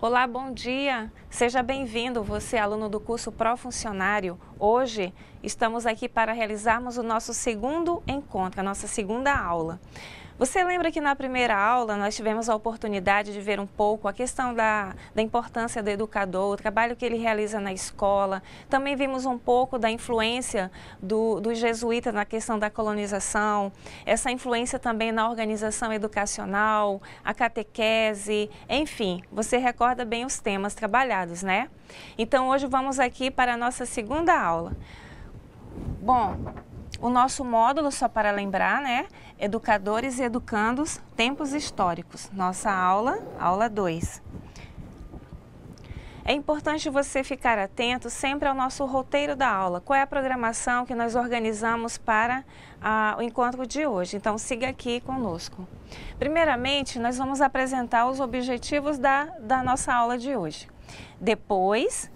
Olá, bom dia! Seja bem-vindo, você aluno do curso Pró-Funcionário. Hoje estamos aqui para realizarmos o nosso segundo encontro, a nossa segunda aula. Você lembra que na primeira aula nós tivemos a oportunidade de ver um pouco a questão da importância do educador, o trabalho que ele realiza na escola. Também vimos um pouco da influência dos jesuítas na questão da colonização, essa influência também na organização educacional, a catequese, enfim, você recorda bem os temas trabalhados, né? Então hoje vamos aqui para a nossa segunda aula. Bom, o nosso módulo, só para lembrar, né? Educadores e Educandos, Tempos Históricos. Nossa aula 2. É importante você ficar atento sempre ao nosso roteiro da aula. Qual é a programação que nós organizamos para o encontro de hoje? Então, siga aqui conosco. Primeiramente, nós vamos apresentar os objetivos da nossa aula de hoje. Depois,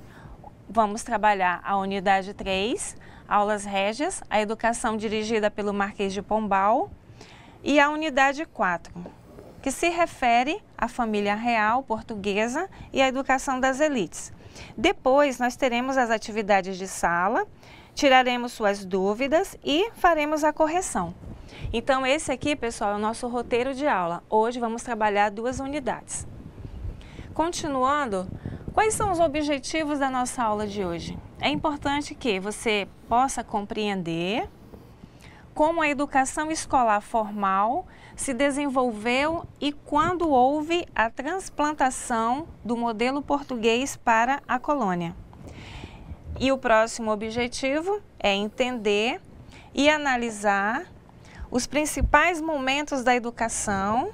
vamos trabalhar a unidade 3, Aulas Régias, a educação dirigida pelo Marquês de Pombal, e a unidade 4, que se refere à família real portuguesa e à educação das elites. Depois, nós teremos as atividades de sala, tiraremos suas dúvidas e faremos a correção. Então, esse aqui, pessoal, é o nosso roteiro de aula. Hoje vamos trabalhar 2 unidades. Continuando, quais são os objetivos da nossa aula de hoje? É importante que você possa compreender como a educação escolar formal se desenvolveu e quando houve a transplantação do modelo português para a colônia. E o próximo objetivo é entender e analisar os principais momentos da educação,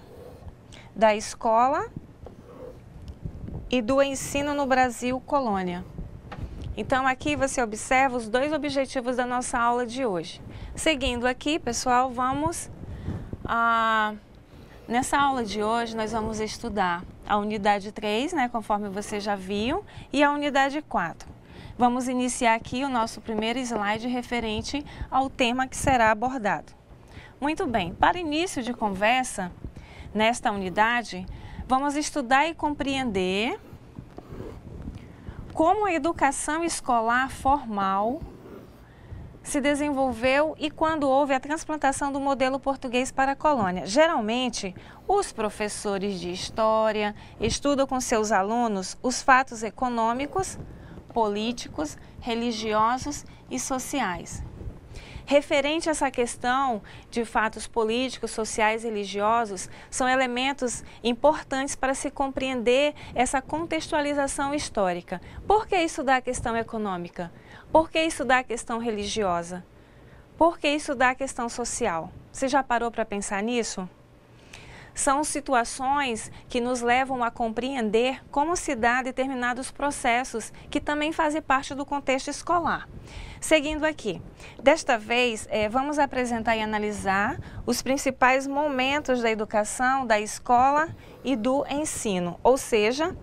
da escola e do ensino no Brasil colônia. Então, aqui você observa os 2 objetivos da nossa aula de hoje. Seguindo aqui, pessoal, nessa aula de hoje nós vamos estudar a unidade 3, né, conforme você já viu, e a unidade 4. Vamos iniciar aqui o nosso primeiro slide referente ao tema que será abordado. Muito bem, para início de conversa, nesta unidade, vamos estudar e compreender como a educação escolar formal se desenvolveu e quando houve a transplantação do modelo português para a colônia. Geralmente, os professores de história estudam com seus alunos os fatos econômicos, políticos, religiosos e sociais. Referente a essa questão de fatos políticos, sociais e religiosos, são elementos importantes para se compreender essa contextualização histórica. Por que estudar a questão econômica? Por que estudar a questão religiosa? Por que estudar a questão social? Você já parou para pensar nisso? São situações que nos levam a compreender como se dá determinados processos que também fazem parte do contexto escolar. Seguindo aqui, desta vez vamos apresentar e analisar os principais momentos da educação, da escola e do ensino, ou seja,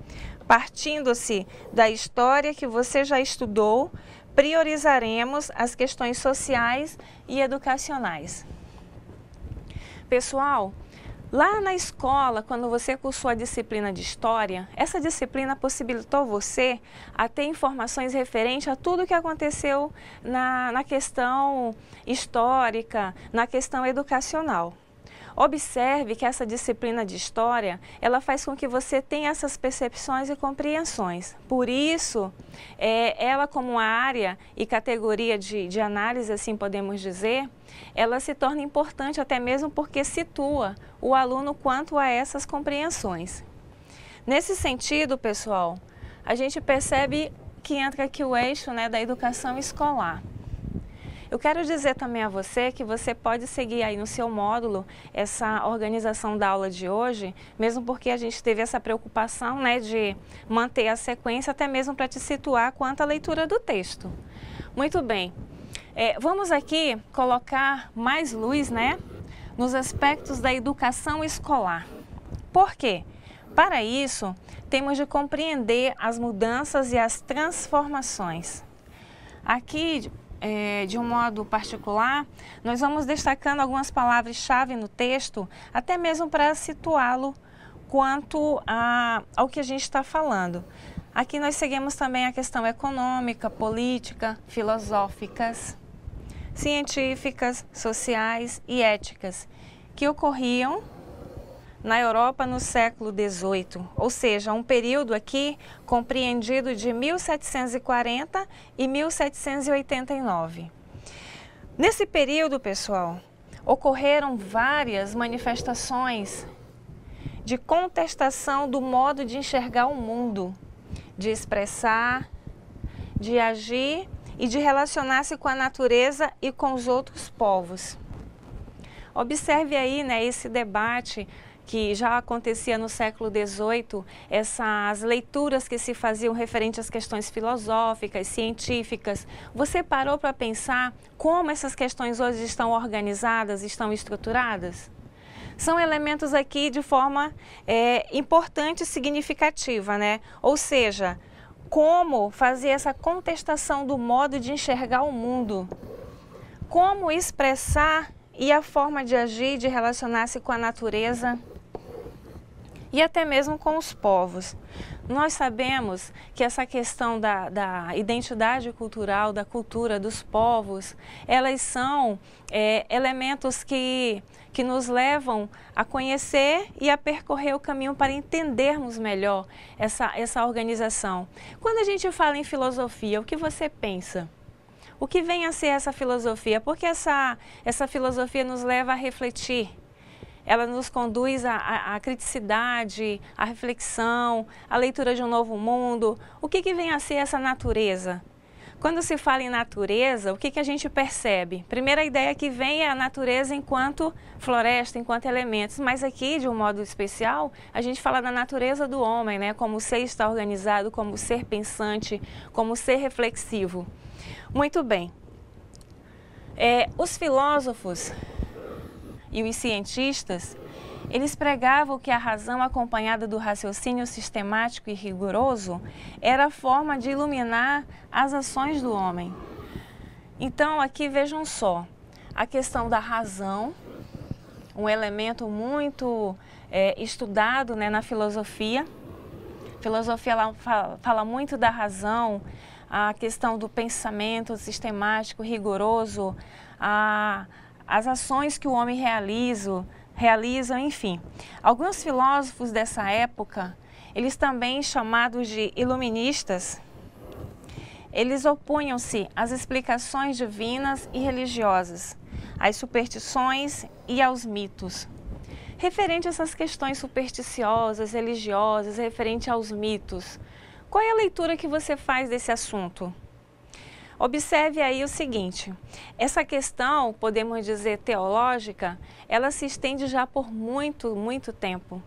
partindo-se da história que você já estudou, priorizaremos as questões sociais e educacionais. Pessoal, lá na escola, quando você cursou a disciplina de História, essa disciplina possibilitou você a ter informações referentes a tudo o que aconteceu na questão histórica, na questão educacional. Observe que essa disciplina de História, ela faz com que você tenha essas percepções e compreensões. Por isso, ela como uma área e categoria de análise, assim podemos dizer, ela se torna importante até mesmo porque situa o aluno quanto a essas compreensões. Nesse sentido, pessoal, a gente percebe que entra aqui o eixo, né, da educação escolar. Eu quero dizer também a você que você pode seguir aí no seu módulo essa organização da aula de hoje, mesmo porque a gente teve essa preocupação, né, de manter a sequência, até mesmo para te situar quanto à leitura do texto. Muito bem, vamos aqui colocar mais luz, né, nos aspectos da educação escolar. Por quê? Para isso, temos de compreender as mudanças e as transformações. Aqui, de um modo particular, nós vamos destacando algumas palavras-chave no texto, até mesmo para situá-lo quanto ao que a gente está falando. Aqui nós seguimos também a questão econômica, política, filosóficas, científicas, sociais e éticas, que ocorriam na Europa no século XVIII, ou seja, um período aqui compreendido de 1740 e 1789. Nesse período, pessoal, ocorreram várias manifestações de contestação do modo de enxergar o mundo, de expressar, de agir e de relacionar-se com a natureza e com os outros povos. Observe aí, né, esse debate que já acontecia no século XVIII, essas leituras que se faziam referente às questões filosóficas, científicas. Você parou para pensar como essas questões hoje estão organizadas, estão estruturadas? São elementos aqui de forma importante e significativa, né? Ou seja, como fazer essa contestação do modo de enxergar o mundo, como expressar e a forma de agir, de relacionar-se com a natureza e até mesmo com os povos. Nós sabemos que essa questão da identidade cultural, da cultura dos povos, elas são elementos que nos levam a conhecer e a percorrer o caminho para entendermos melhor essa organização. Quando a gente fala em filosofia, o que você pensa? O que vem a ser essa filosofia? Porque essa filosofia nos leva a refletir. Ela nos conduz à criticidade, à reflexão, à leitura de um novo mundo. O que vem a ser essa natureza? Quando se fala em natureza, o que a gente percebe? Primeira ideia que vem é a natureza enquanto floresta, enquanto elementos. Mas aqui, de um modo especial, a gente fala da natureza do homem, né? Como o ser está organizado, como o ser pensante, como o ser reflexivo. Muito bem. Os filósofos e os cientistas, eles pregavam que a razão acompanhada do raciocínio sistemático e rigoroso era a forma de iluminar as ações do homem. Então, aqui vejam só, a questão da razão, um elemento muito estudado, né, na filosofia. A filosofia ela fala muito da razão, a questão do pensamento sistemático, rigoroso, as ações que o homem realiza, enfim. Alguns filósofos dessa época, eles também chamados de iluministas, eles opunham-se às explicações divinas e religiosas, às superstições e aos mitos. Referente a essas questões supersticiosas, religiosas, referente aos mitos, qual é a leitura que você faz desse assunto? Observe aí o seguinte, essa questão, podemos dizer teológica, ela se estende já por muito tempo.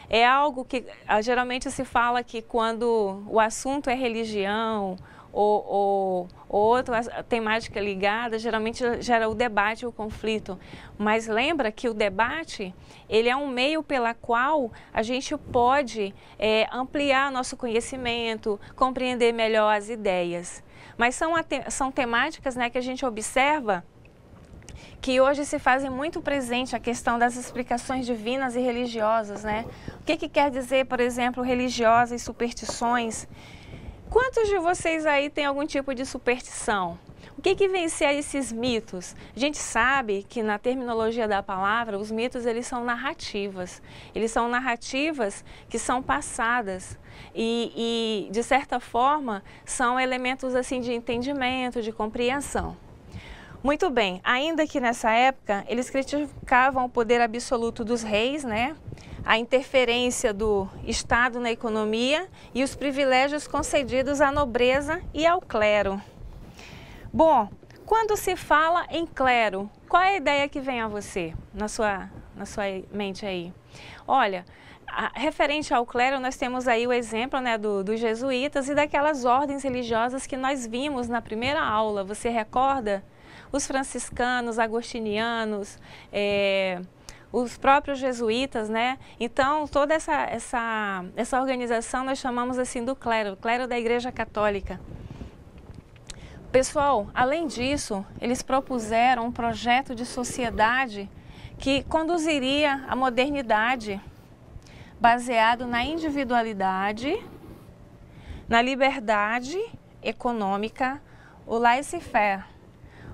É algo que geralmente se fala que quando o assunto é religião ou outra temática ligada, geralmente gera o debate, o conflito. Mas lembra que o debate, ele é um meio pela qual a gente pode ampliar nosso conhecimento, compreender melhor as ideias. Mas são temáticas, né, que a gente observa que hoje se fazem muito presente a questão das explicações divinas e religiosas, né? O que quer dizer, por exemplo, religiosas e superstições? Quantos de vocês aí têm algum tipo de superstição? O que vem a ser esses mitos? A gente sabe que na terminologia da palavra, os mitos eles são narrativas. Eles são narrativas que são passadas e de certa forma, são elementos assim de entendimento, de compreensão. Muito bem, ainda que nessa época, eles criticavam o poder absoluto dos reis, né? A interferência do Estado na economia e os privilégios concedidos à nobreza e ao clero. Bom, quando se fala em clero, qual é a ideia que vem a você, na sua mente aí? Olha, referente ao clero, nós temos aí o exemplo, né, dos jesuítas e daquelas ordens religiosas que nós vimos na primeira aula, você recorda? Os franciscanos, agostinianos, os próprios jesuítas, né? Então, toda essa organização nós chamamos assim do clero, clero da Igreja Católica. Pessoal, além disso, eles propuseram um projeto de sociedade que conduziria à modernidade, baseado na individualidade, na liberdade econômica, o laissez-faire,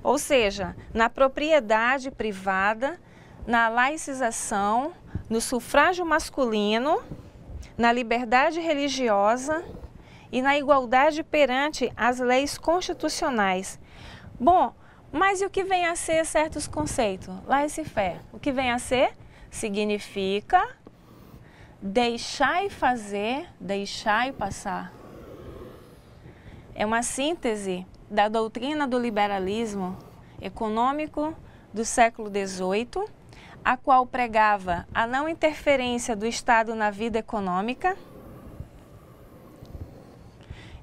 ou seja, na propriedade privada, na laicização, no sufrágio masculino, na liberdade religiosa e na igualdade perante as leis constitucionais. Bom, mas e o que vem a ser certos conceitos? Laissez-faire, o que vem a ser? Significa deixar e fazer, deixar e passar. É uma síntese da doutrina do liberalismo econômico do século XVIII, a qual pregava a não interferência do Estado na vida econômica.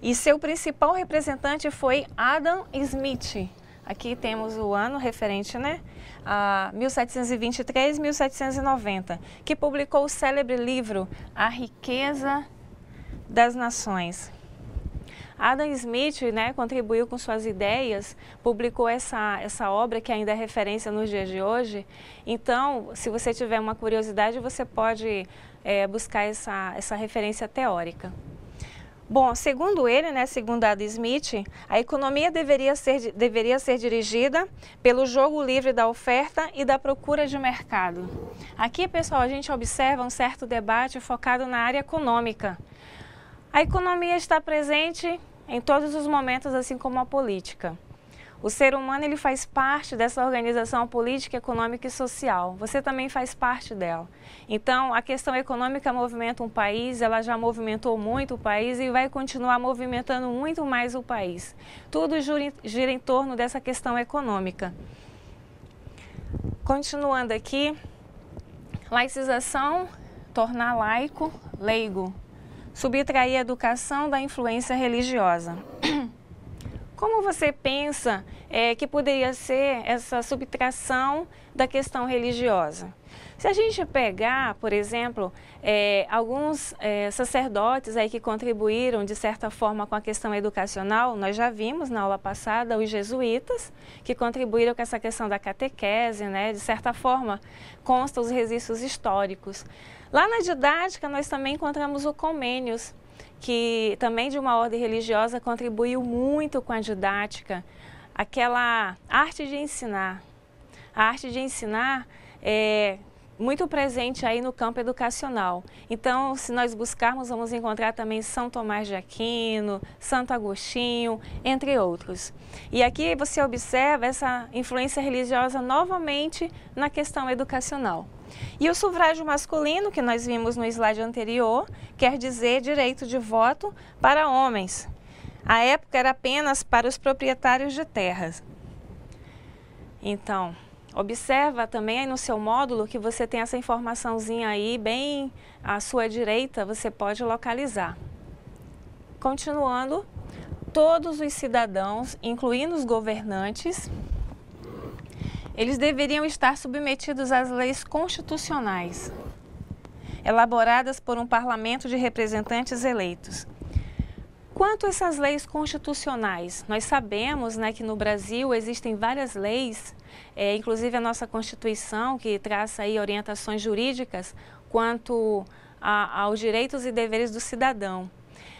E seu principal representante foi Adam Smith. Aqui temos o ano referente, né, a 1723, 1790, que publicou o célebre livro A Riqueza das Nações. Adam Smith, né, contribuiu com suas ideias, publicou essa obra que ainda é referência nos dias de hoje. Então, se você tiver uma curiosidade, você pode buscar essa referência teórica. Bom, segundo ele, né, segundo Adam Smith, a economia deveria ser dirigida pelo jogo livre da oferta e da procura de mercado. Aqui, pessoal, a gente observa um certo debate focado na área econômica. A economia está presente em todos os momentos, assim como a política. O ser humano, ele faz parte dessa organização política, econômica e social. Você também faz parte dela. Então, a questão econômica movimenta um país, ela já movimentou muito o país e vai continuar movimentando muito mais o país. Tudo gira em torno dessa questão econômica. Continuando aqui, laicização, tornar laico, leigo. Subtrair a educação da influência religiosa. Como você pensa que poderia ser essa subtração da questão religiosa? Se a gente pegar, por exemplo, alguns sacerdotes aí que contribuíram de certa forma com a questão educacional, nós já vimos na aula passada os jesuítas que contribuíram com essa questão da catequese, né? De certa forma consta os registros históricos. Lá na didática nós também encontramos o Comênios, que também de uma ordem religiosa contribuiu muito com a didática, aquela arte de ensinar. A arte de ensinar é muito presente aí no campo educacional. Então, se nós buscarmos, vamos encontrar também São Tomás de Aquino, Santo Agostinho, entre outros. E aqui você observa essa influência religiosa novamente na questão educacional. E o sufrágio masculino, que nós vimos no slide anterior, quer dizer direito de voto para homens. À época era apenas para os proprietários de terras. Então, observa também aí no seu módulo que você tem essa informaçãozinha aí bem à sua direita, você pode localizar. Continuando, todos os cidadãos, incluindo os governantes, eles deveriam estar submetidos às leis constitucionais, elaboradas por um parlamento de representantes eleitos. Quanto a essas leis constitucionais, nós sabemos, né, que no Brasil existem várias leis, inclusive a nossa Constituição, que traça aí orientações jurídicas quanto aos direitos e deveres do cidadão.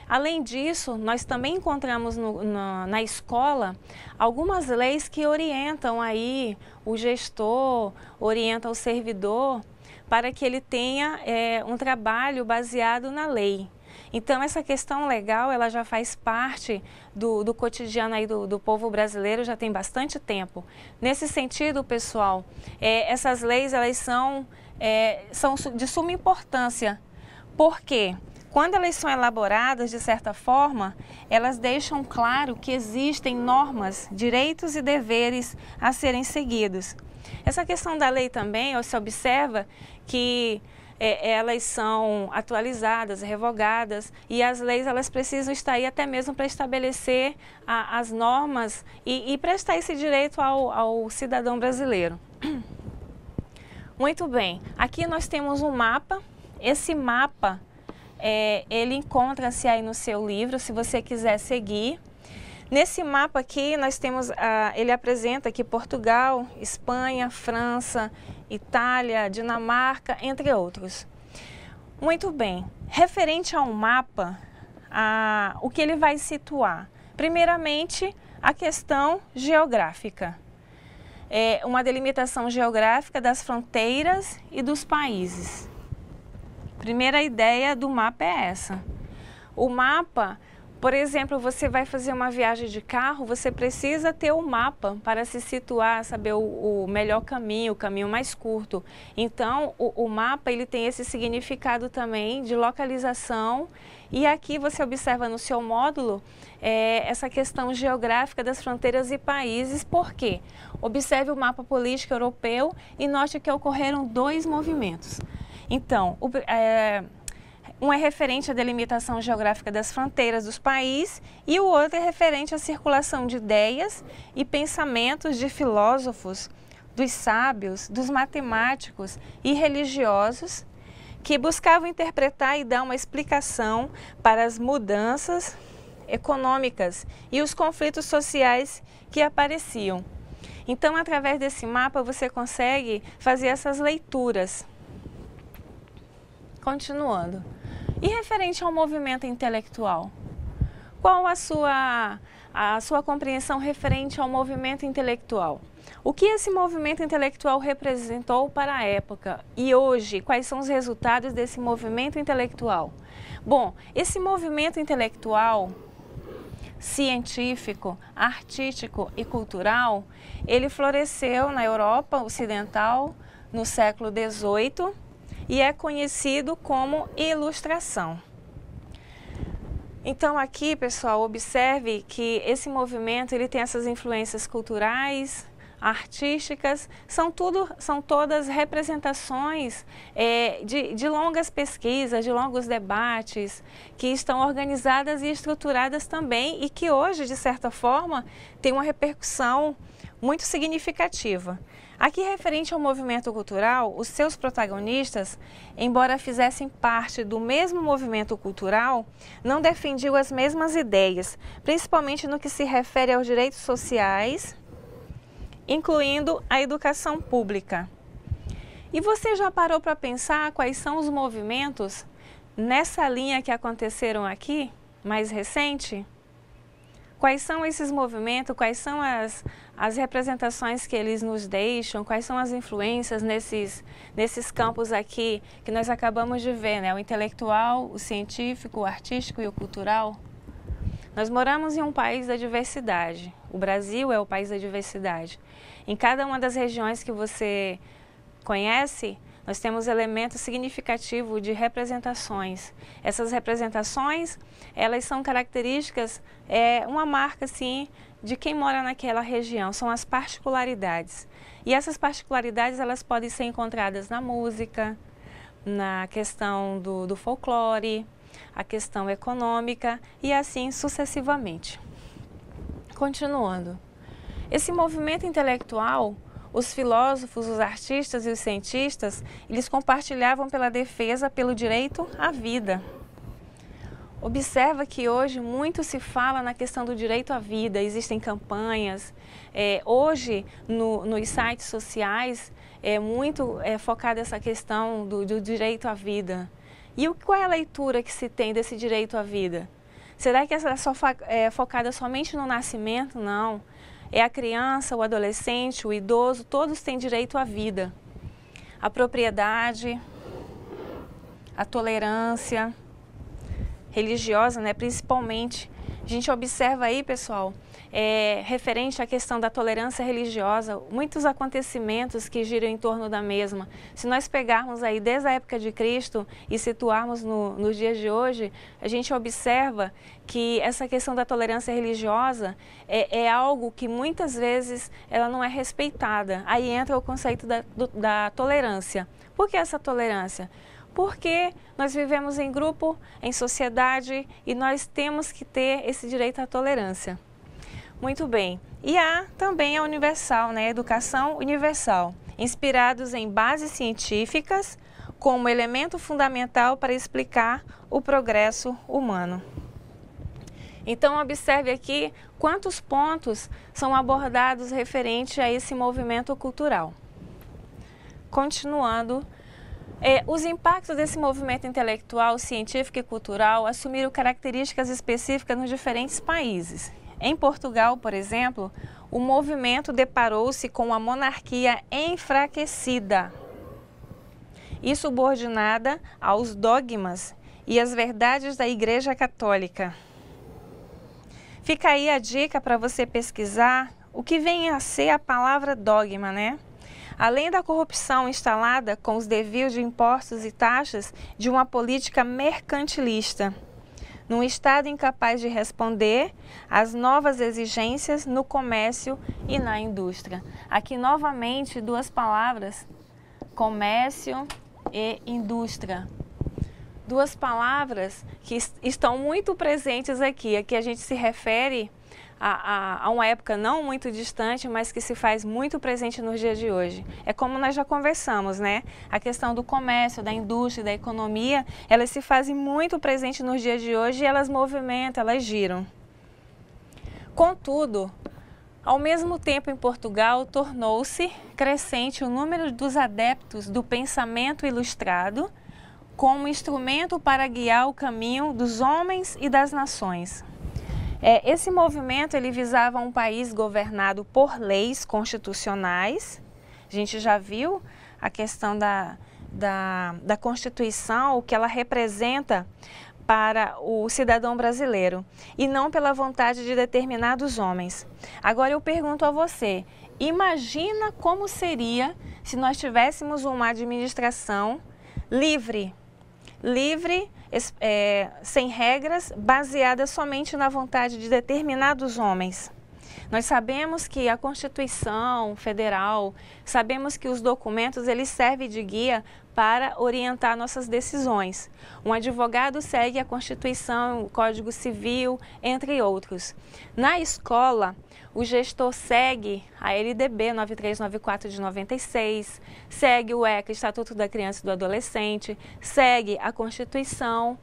Além disso, nós também encontramos na escola algumas leis que orientam aí o gestor, orientam o servidor para que ele tenha um trabalho baseado na lei. Então, essa questão legal, ela já faz parte do cotidiano aí do povo brasileiro, já tem bastante tempo. Nesse sentido, pessoal, essas leis, elas são de suma importância. Por quê? Quando elas são elaboradas, de certa forma, elas deixam claro que existem normas, direitos e deveres a serem seguidos. Essa questão da lei também, se observa que elas são atualizadas, revogadas, e as leis elas precisam estar aí até mesmo para estabelecer as normas e prestar esse direito ao cidadão brasileiro. Muito bem, aqui nós temos um mapa. Esse mapa ele encontra-se aí no seu livro, se você quiser seguir. Nesse mapa aqui, nós temos, ele apresenta aqui Portugal, Espanha, França, Itália, Dinamarca, entre outros. Muito bem, referente a um mapa, o que ele vai situar? Primeiramente, a questão geográfica. É uma delimitação geográfica das fronteiras e dos países. Primeira ideia do mapa é essa. O mapa, por exemplo, você vai fazer uma viagem de carro, você precisa ter um mapa para se situar, saber o melhor caminho, o caminho mais curto. Então, o mapa ele tem esse significado também de localização. E aqui você observa no seu módulo essa questão geográfica das fronteiras e países. Por quê? Observe o mapa político europeu e note que ocorreram 2 movimentos. Então, um é referente à delimitação geográfica das fronteiras dos países e o outro é referente à circulação de ideias e pensamentos de filósofos, dos sábios, dos matemáticos e religiosos que buscavam interpretar e dar uma explicação para as mudanças econômicas e os conflitos sociais que apareciam. Então, através desse mapa, você consegue fazer essas leituras. Continuando. E referente ao movimento intelectual? Qual a sua compreensão referente ao movimento intelectual? O que esse movimento intelectual representou para a época? E hoje, quais são os resultados desse movimento intelectual? Bom, esse movimento intelectual, científico, artístico e cultural, ele floresceu na Europa Ocidental no século XVIII, e é conhecido como Ilustração. Então aqui, pessoal, observe que esse movimento ele tem essas influências culturais, artísticas, são todas representações de longas pesquisas, de longos debates, que estão organizadas e estruturadas também e que hoje, de certa forma, tem uma repercussão muito significativa. Aqui, referente ao movimento cultural, os seus protagonistas, embora fizessem parte do mesmo movimento cultural, não defendiam as mesmas ideias, principalmente no que se refere aos direitos sociais, incluindo a educação pública. E você já parou para pensar quais são os movimentos nessa linha que aconteceram aqui, mais recente? Quais são esses movimentos, quais são as representações que eles nos deixam, quais são as influências nesses campos aqui que nós acabamos de ver, né? O intelectual, o científico, o artístico e o cultural. Nós moramos em um país da diversidade. O Brasil é o país da diversidade. Em cada uma das regiões que você conhece, nós temos elementos significativos de representações. Essas representações, elas são características, uma marca, assim, de quem mora naquela região, são as particularidades. E essas particularidades, elas podem ser encontradas na música, na questão do folclore, a questão econômica e assim sucessivamente. Continuando. Esse movimento intelectual, os filósofos, os artistas e os cientistas, eles compartilhavam pela defesa pelo direito à vida. Observa que hoje muito se fala na questão do direito à vida, existem campanhas. Hoje, nos sites sociais, é muito focada essa questão do direito à vida. E qual é a leitura que se tem desse direito à vida? Será que essa é focada somente no nascimento? Não. É a criança, o adolescente, o idoso, todos têm direito à vida. A propriedade, a tolerância religiosa, né, principalmente. A gente observa aí, pessoal, referente à questão da tolerância religiosa, muitos acontecimentos que giram em torno da mesma. Se nós pegarmos aí desde a época de Cristo e situarmos nos dias de hoje, a gente observa que essa questão da tolerância religiosa é algo que muitas vezes ela não é respeitada. Aí entra o conceito da tolerância. Por que essa tolerância? Porque nós vivemos em grupo, em sociedade e nós temos que ter esse direito à tolerância. Muito bem. E há também a universal, né? Educação universal, inspirados em bases científicas como elemento fundamental para explicar o progresso humano. Então, observe aqui quantos pontos são abordados referente a esse movimento cultural. Continuando, os impactos desse movimento intelectual, científico e cultural assumiram características específicas nos diferentes países. Em Portugal, por exemplo, o movimento deparou-se com uma monarquia enfraquecida e subordinada aos dogmas e às verdades da Igreja Católica. Fica aí a dica para você pesquisar o que vem a ser a palavra dogma, né? Além da corrupção instalada com os desvios de impostos e taxas de uma política mercantilista, num Estado incapaz de responder às novas exigências no comércio e na indústria. Aqui novamente duas palavras, comércio e indústria. Duas palavras que estão muito presentes aqui. Aqui a gente se refere a uma época não muito distante, mas que se faz muito presente nos dias de hoje. É como nós já conversamos, né? A questão do comércio, da indústria, da economia, elas se fazem muito presentes nos dias de hoje e elas movimentam, elas giram. Contudo, ao mesmo tempo em Portugal, tornou-se crescente o número dos adeptos do pensamento ilustrado como instrumento para guiar o caminho dos homens e das nações. Esse movimento ele visava um país governado por leis constitucionais. A gente já viu a questão da Constituição, o que ela representa para o cidadão brasileiro, e não pela vontade de determinados homens. Agora eu pergunto a você, imagina como seria se nós tivéssemos uma administração livre, sem regras, baseada somente na vontade de determinados homens. Nós sabemos que a Constituição Federal, sabemos que os documentos eles servem de guia para orientar nossas decisões. Um advogado segue a Constituição, o Código Civil, entre outros. Na escola, o gestor segue a LDB 9394 de 96, segue o ECA, Estatuto da Criança e do Adolescente, segue a Constituição,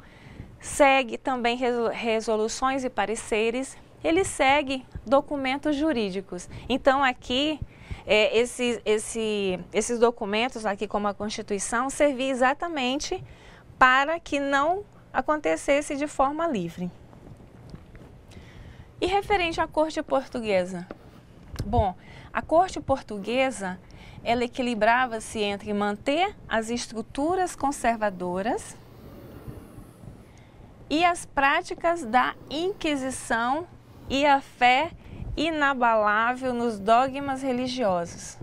segue também resoluções e pareceres, ele segue documentos jurídicos. Então aqui, esses documentos, aqui como a Constituição, serviam exatamente para que não acontecesse de forma livre. E referente à corte portuguesa? Bom, a corte portuguesa, ela equilibrava-se entre manter as estruturas conservadoras e as práticas da Inquisição e a fé inabalável nos dogmas religiosos,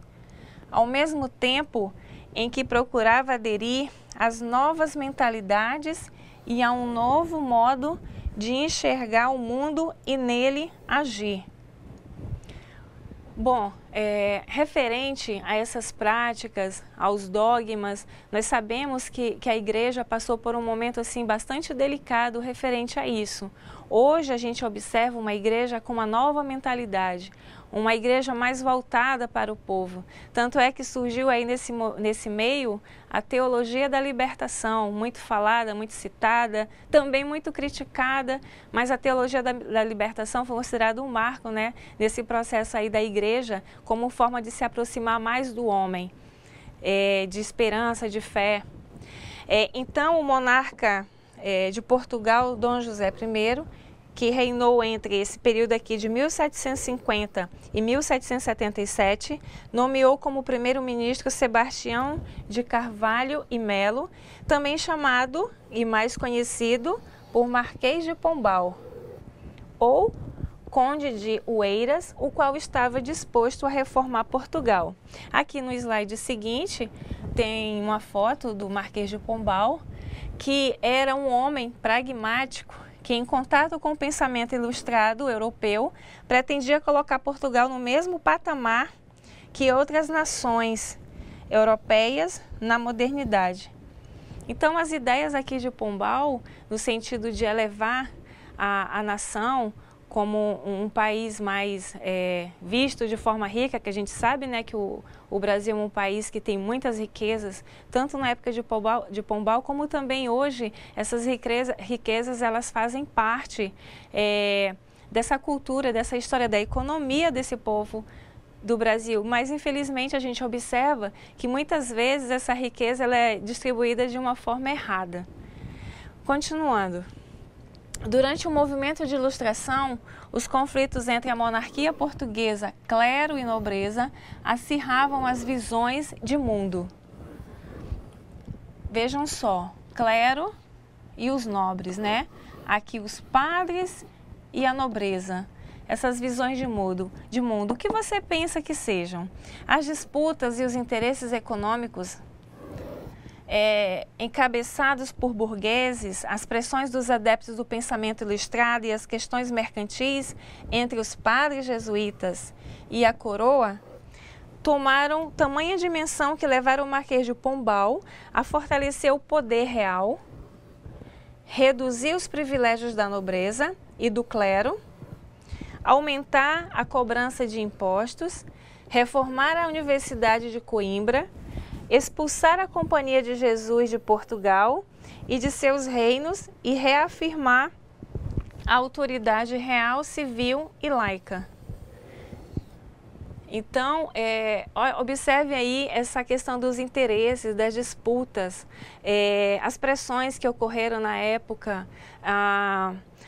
ao mesmo tempo em que procurava aderir às novas mentalidades e a um novo modo de enxergar o mundo e nele agir. Bom, referente a essas práticas, aos dogmas, nós sabemos que a igreja passou por um momento assim bastante delicado referente a isso. Hoje a gente observa uma igreja com uma nova mentalidade, uma igreja mais voltada para o povo. Tanto é que surgiu aí nesse meio a teologia da libertação, muito falada, muito citada, também muito criticada, mas a teologia da libertação foi considerada um marco, né, nesse processo aí da igreja, como forma de se aproximar mais do homem, de esperança, de fé. Então o monarca de Portugal, Dom José I, que reinou entre esse período aqui de 1750 e 1777, nomeou como primeiro-ministro Sebastião de Carvalho e Melo, também chamado e mais conhecido por Marquês de Pombal, ou Conde de Oeiras, o qual estava disposto a reformar Portugal. Aqui no slide seguinte tem uma foto do Marquês de Pombal, que era um homem pragmático, que em contato com o pensamento ilustrado europeu, pretendia colocar Portugal no mesmo patamar que outras nações europeias na modernidade. Então as ideias aqui de Pombal, no sentido de elevar a nação como um país mais visto de forma rica, que a gente sabe, né, que o Brasil é um país que tem muitas riquezas, tanto na época de Pombal como também hoje, essas riquezas elas fazem parte dessa cultura, dessa história, da economia desse povo do Brasil. Mas infelizmente a gente observa que muitas vezes essa riqueza ela é distribuída de uma forma errada. Continuando. Durante o movimento de ilustração, os conflitos entre a monarquia portuguesa, clero e nobreza, acirravam as visões de mundo. Vejam só, clero e os nobres, né? Aqui os padres e a nobreza. Essas visões de mundo. O que você pensa que sejam? As disputas e os interesses econômicos encabeçados por burgueses, as pressões dos adeptos do pensamento ilustrado e as questões mercantis entre os padres jesuítas e a coroa tomaram tamanha dimensão que levaram o Marquês de Pombal a fortalecer o poder real, reduzir os privilégios da nobreza e do clero, aumentar a cobrança de impostos, reformar a Universidade de Coimbra, expulsar a Companhia de Jesus de Portugal e de seus reinos e reafirmar a autoridade real, civil e laica. Então, observe aí essa questão dos interesses, das disputas, as pressões que ocorreram na época,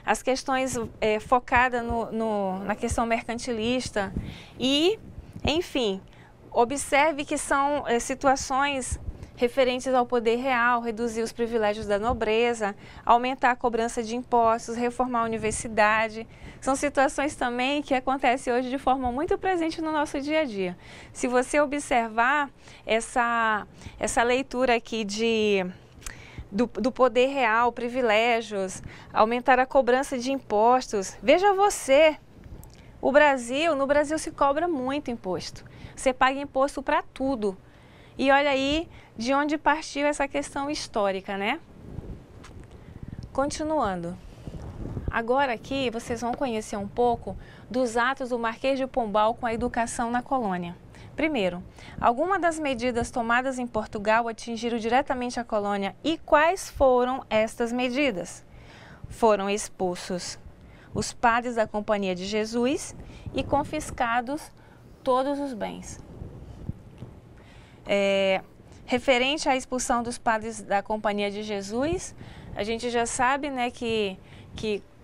as questões focadas na questão mercantilista e, enfim, observe que são situações referentes ao poder real, reduzir os privilégios da nobreza, aumentar a cobrança de impostos, reformar a universidade. São situações também que acontecem hoje de forma muito presente no nosso dia a dia. Se você observar essa leitura aqui do poder real, privilégios, aumentar a cobrança de impostos, veja você, no Brasil se cobra muito imposto. Você paga imposto para tudo. E olha aí de onde partiu essa questão histórica, né? Continuando. Agora aqui vocês vão conhecer um pouco dos atos do Marquês de Pombal com a educação na colônia. Primeiro, algumas das medidas tomadas em Portugal atingiram diretamente a colônia. E quais foram estas medidas? Foram expulsos os padres da Companhia de Jesus e confiscados todos os bens. Referente à expulsão dos padres da Companhia de Jesus, a gente já sabe, né, que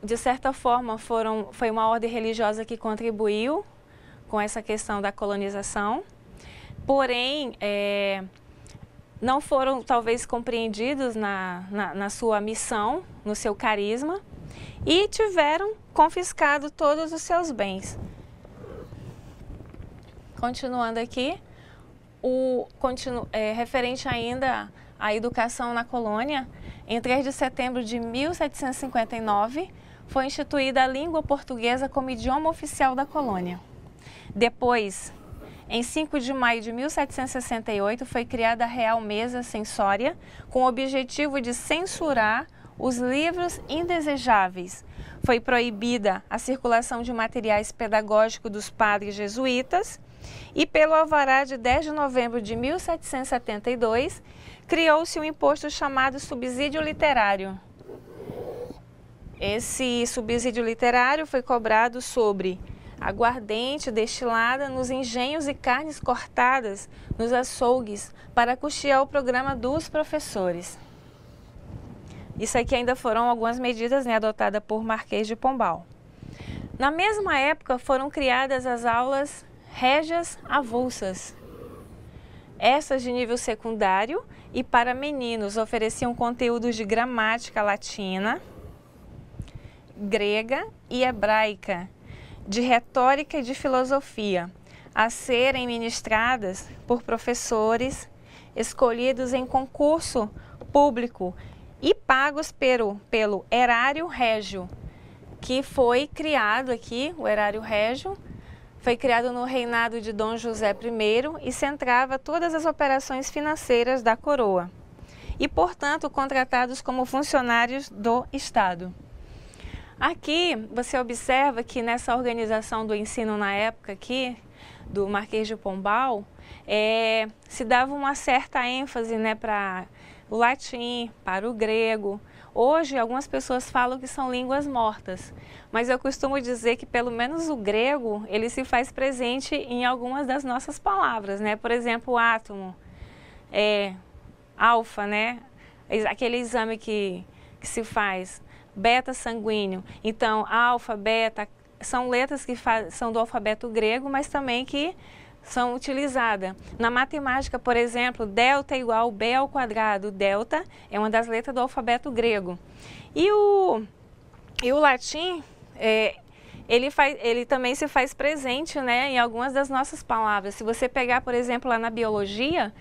de certa forma foi uma ordem religiosa que contribuiu com essa questão da colonização, porém não foram talvez compreendidos na sua missão, no seu carisma, e tiveram confiscado todos os seus bens. Continuando aqui, referente ainda à educação na colônia, em 3 de setembro de 1759, foi instituída a língua portuguesa como idioma oficial da colônia. Depois, em 5 de maio de 1768, foi criada a Real Mesa Censória, com o objetivo de censurar os livros indesejáveis. Foi proibida a circulação de materiais pedagógicos dos padres jesuítas e, pelo alvará de 10 de novembro de 1772, criou-se um imposto chamado subsídio literário. Esse subsídio literário foi cobrado sobre aguardente destilada nos engenhos e carnes cortadas nos açougues para custear o programa dos professores. Isso aqui ainda foram algumas medidas, né, adotadas por Marquês de Pombal. Na mesma época foram criadas as aulas régias avulsas. Essas de nível secundário e para meninos ofereciam conteúdos de gramática latina, grega e hebraica, de retórica e de filosofia, a serem ministradas por professores escolhidos em concurso público e pagos pelo erário régio, que foi criado aqui, o erário régio, foi criado no reinado de Dom José I e centrava todas as operações financeiras da coroa e, portanto, contratados como funcionários do Estado. Aqui você observa que nessa organização do ensino na época aqui, do Marquês de Pombal, se dava uma certa ênfase, né, para o latim, para o grego. Hoje, algumas pessoas falam que são línguas mortas, mas eu costumo dizer que pelo menos o grego, ele se faz presente em algumas das nossas palavras, né? Por exemplo, o átomo, alfa, né? Aquele exame que se faz, beta sanguíneo. Então, alfa, beta, são letras que são do alfabeto grego, mas também que são utilizadas. Na matemática, por exemplo, delta igual b ao quadrado. Delta é uma das letras do alfabeto grego. E o latim, ele também se faz presente, né, em algumas das nossas palavras. Se você pegar, por exemplo, lá na biologia,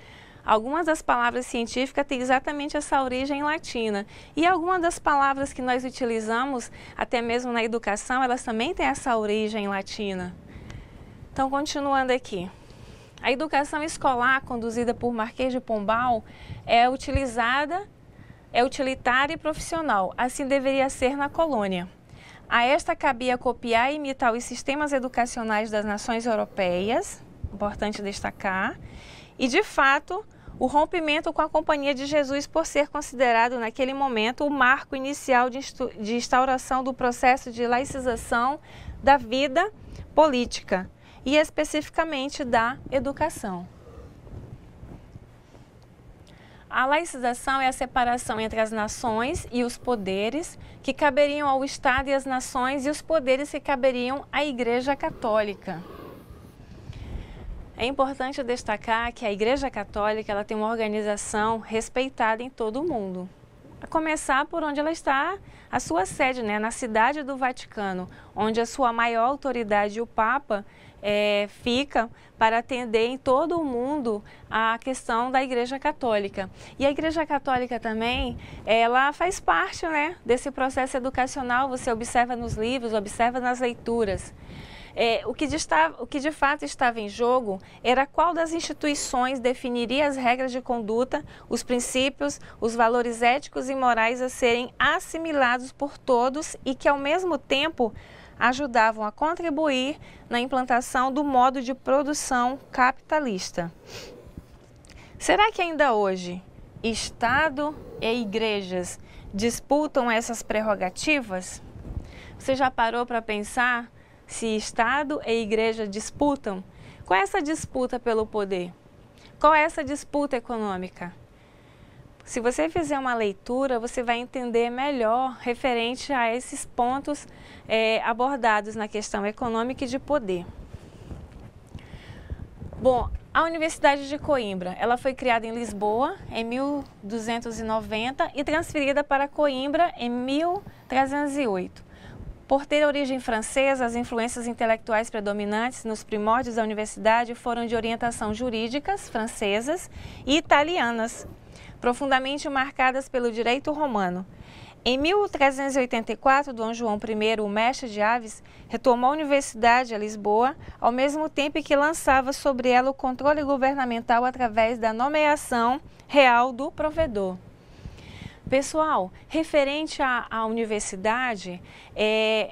algumas das palavras científicas têm exatamente essa origem latina. E algumas das palavras que nós utilizamos, até mesmo na educação, elas também têm essa origem latina. Então, continuando aqui. A educação escolar conduzida por Marquês de Pombal é utilitária e profissional. Assim deveria ser na colônia. A esta cabia copiar e imitar os sistemas educacionais das nações europeias, importante destacar, e, de fato, o rompimento com a Companhia de Jesus por ser considerado, naquele momento, o marco inicial de instauração do processo de laicização da vida política e, especificamente, da educação. A laicização é a separação entre as nações e os poderes que caberiam ao Estado e às nações e os poderes que caberiam à Igreja Católica. É importante destacar que a Igreja Católica ela tem uma organização respeitada em todo o mundo. A começar por onde ela está, a sua sede, né, na cidade do Vaticano, onde a sua maior autoridade, o Papa, fica para atender em todo o mundo a questão da Igreja Católica. E a Igreja Católica também, ela faz parte, né, desse processo educacional, você observa nos livros, observa nas leituras. O que de fato estava em jogo era qual das instituições definiria as regras de conduta, os princípios, os valores éticos e morais a serem assimilados por todos e que, ao mesmo tempo, ajudavam a contribuir na implantação do modo de produção capitalista. Será que ainda hoje Estado e igrejas disputam essas prerrogativas? Você já parou para pensar se Estado e igreja disputam? Qual é essa disputa pelo poder? Qual é essa disputa econômica? Se você fizer uma leitura, você vai entender melhor referente a esses pontos abordados na questão econômica e de poder. Bom, a Universidade de Coimbra, ela foi criada em Lisboa em 1290 e transferida para Coimbra em 1308. Por ter origem francesa, as influências intelectuais predominantes nos primórdios da universidade foram de orientação jurídicas francesas e italianas, profundamente marcadas pelo direito romano. Em 1384, Dom João I, o mestre de aves, retomou a universidade a Lisboa, ao mesmo tempo que lançava sobre ela o controle governamental através da nomeação real do provedor. Pessoal, referente à universidade,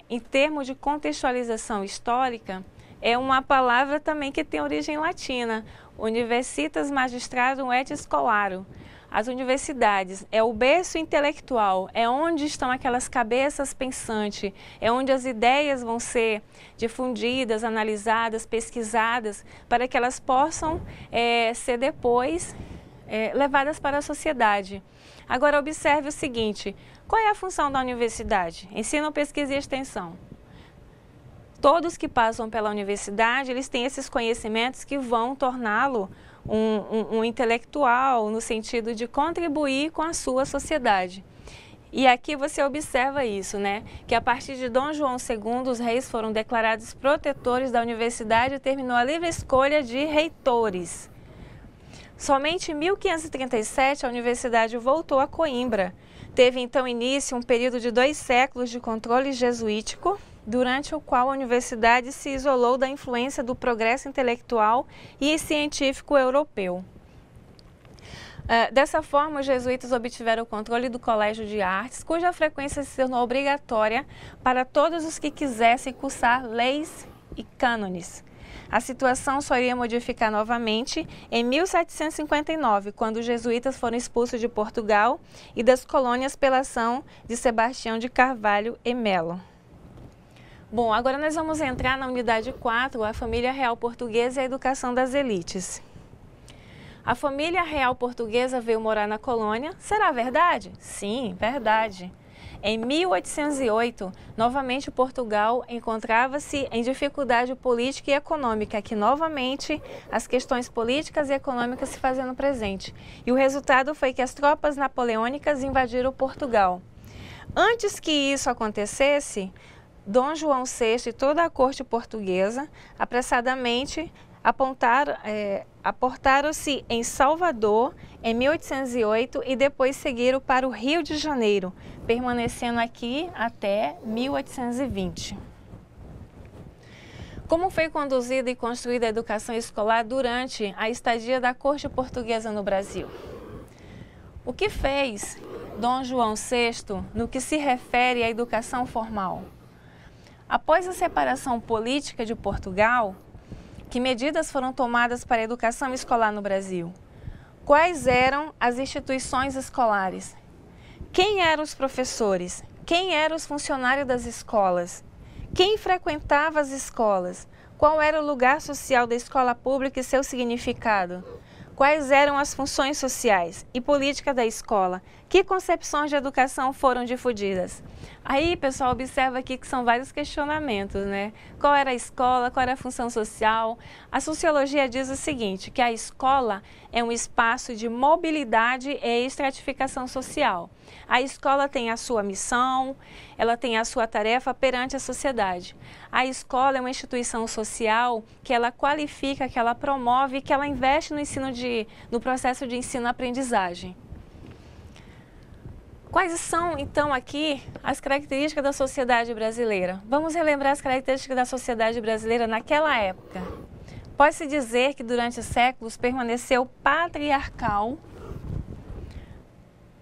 em termos de contextualização histórica, é uma palavra também que tem origem latina, Universitas Magistradum et Scholarum. As universidades é o berço intelectual, é onde estão aquelas cabeças pensantes, é onde as ideias vão ser difundidas, analisadas, pesquisadas, para que elas possam ser depois levadas para a sociedade. Agora observe o seguinte, qual é a função da universidade? Ensino, pesquisa e extensão. Todos que passam pela universidade, eles têm esses conhecimentos que vão torná-lo um intelectual, no sentido de contribuir com a sua sociedade. E aqui você observa isso, né? Que a partir de Dom João II, os reis foram declarados protetores da universidade e terminou a livre escolha de reitores. Somente em 1537 a universidade voltou a Coimbra. Teve então início um período de 2 séculos de controle jesuítico, durante o qual a universidade se isolou da influência do progresso intelectual e científico europeu. Dessa forma, os jesuítas obtiveram o controle do Colégio de Artes, cuja frequência se tornou obrigatória para todos os que quisessem cursar leis e cânones. A situação só iria modificar novamente em 1759, quando os jesuítas foram expulsos de Portugal e das colônias pela ação de Sebastião de Carvalho e Melo. Bom, agora nós vamos entrar na unidade 4, a família real portuguesa e a educação das elites. A família real portuguesa veio morar na colônia. Será verdade? Sim, verdade. Em 1808, novamente Portugal encontrava-se em dificuldade política e econômica, que novamente as questões políticas e econômicas se fazendo presente. E o resultado foi que as tropas napoleônicas invadiram Portugal. Antes que isso acontecesse, Dom João VI e toda a corte portuguesa apressadamente aportaram-se em Salvador em 1808 e depois seguiram para o Rio de Janeiro, permanecendo aqui até 1820. Como foi conduzida e construída a educação escolar durante a estadia da corte portuguesa no Brasil? O que fez Dom João VI no que se refere à educação formal? Após a separação política de Portugal, que medidas foram tomadas para a educação escolar no Brasil? Quais eram as instituições escolares? Quem eram os professores? Quem eram os funcionários das escolas? Quem frequentava as escolas? Qual era o lugar social da escola pública e seu significado? Quais eram as funções sociais e política da escola? Que concepções de educação foram difundidas? Aí, pessoal, observa aqui que são vários questionamentos, né? Qual era a escola? Qual era a função social? A sociologia diz o seguinte, que a escola é um espaço de mobilidade e estratificação social. A escola tem a sua missão, ela tem a sua tarefa perante a sociedade. A escola é uma instituição social que ela qualifica, que ela promove, que ela investe no processo de ensino-aprendizagem. Quais são, então, aqui as características da sociedade brasileira? Vamos relembrar as características da sociedade brasileira naquela época. Pode-se dizer que durante séculos permaneceu patriarcal,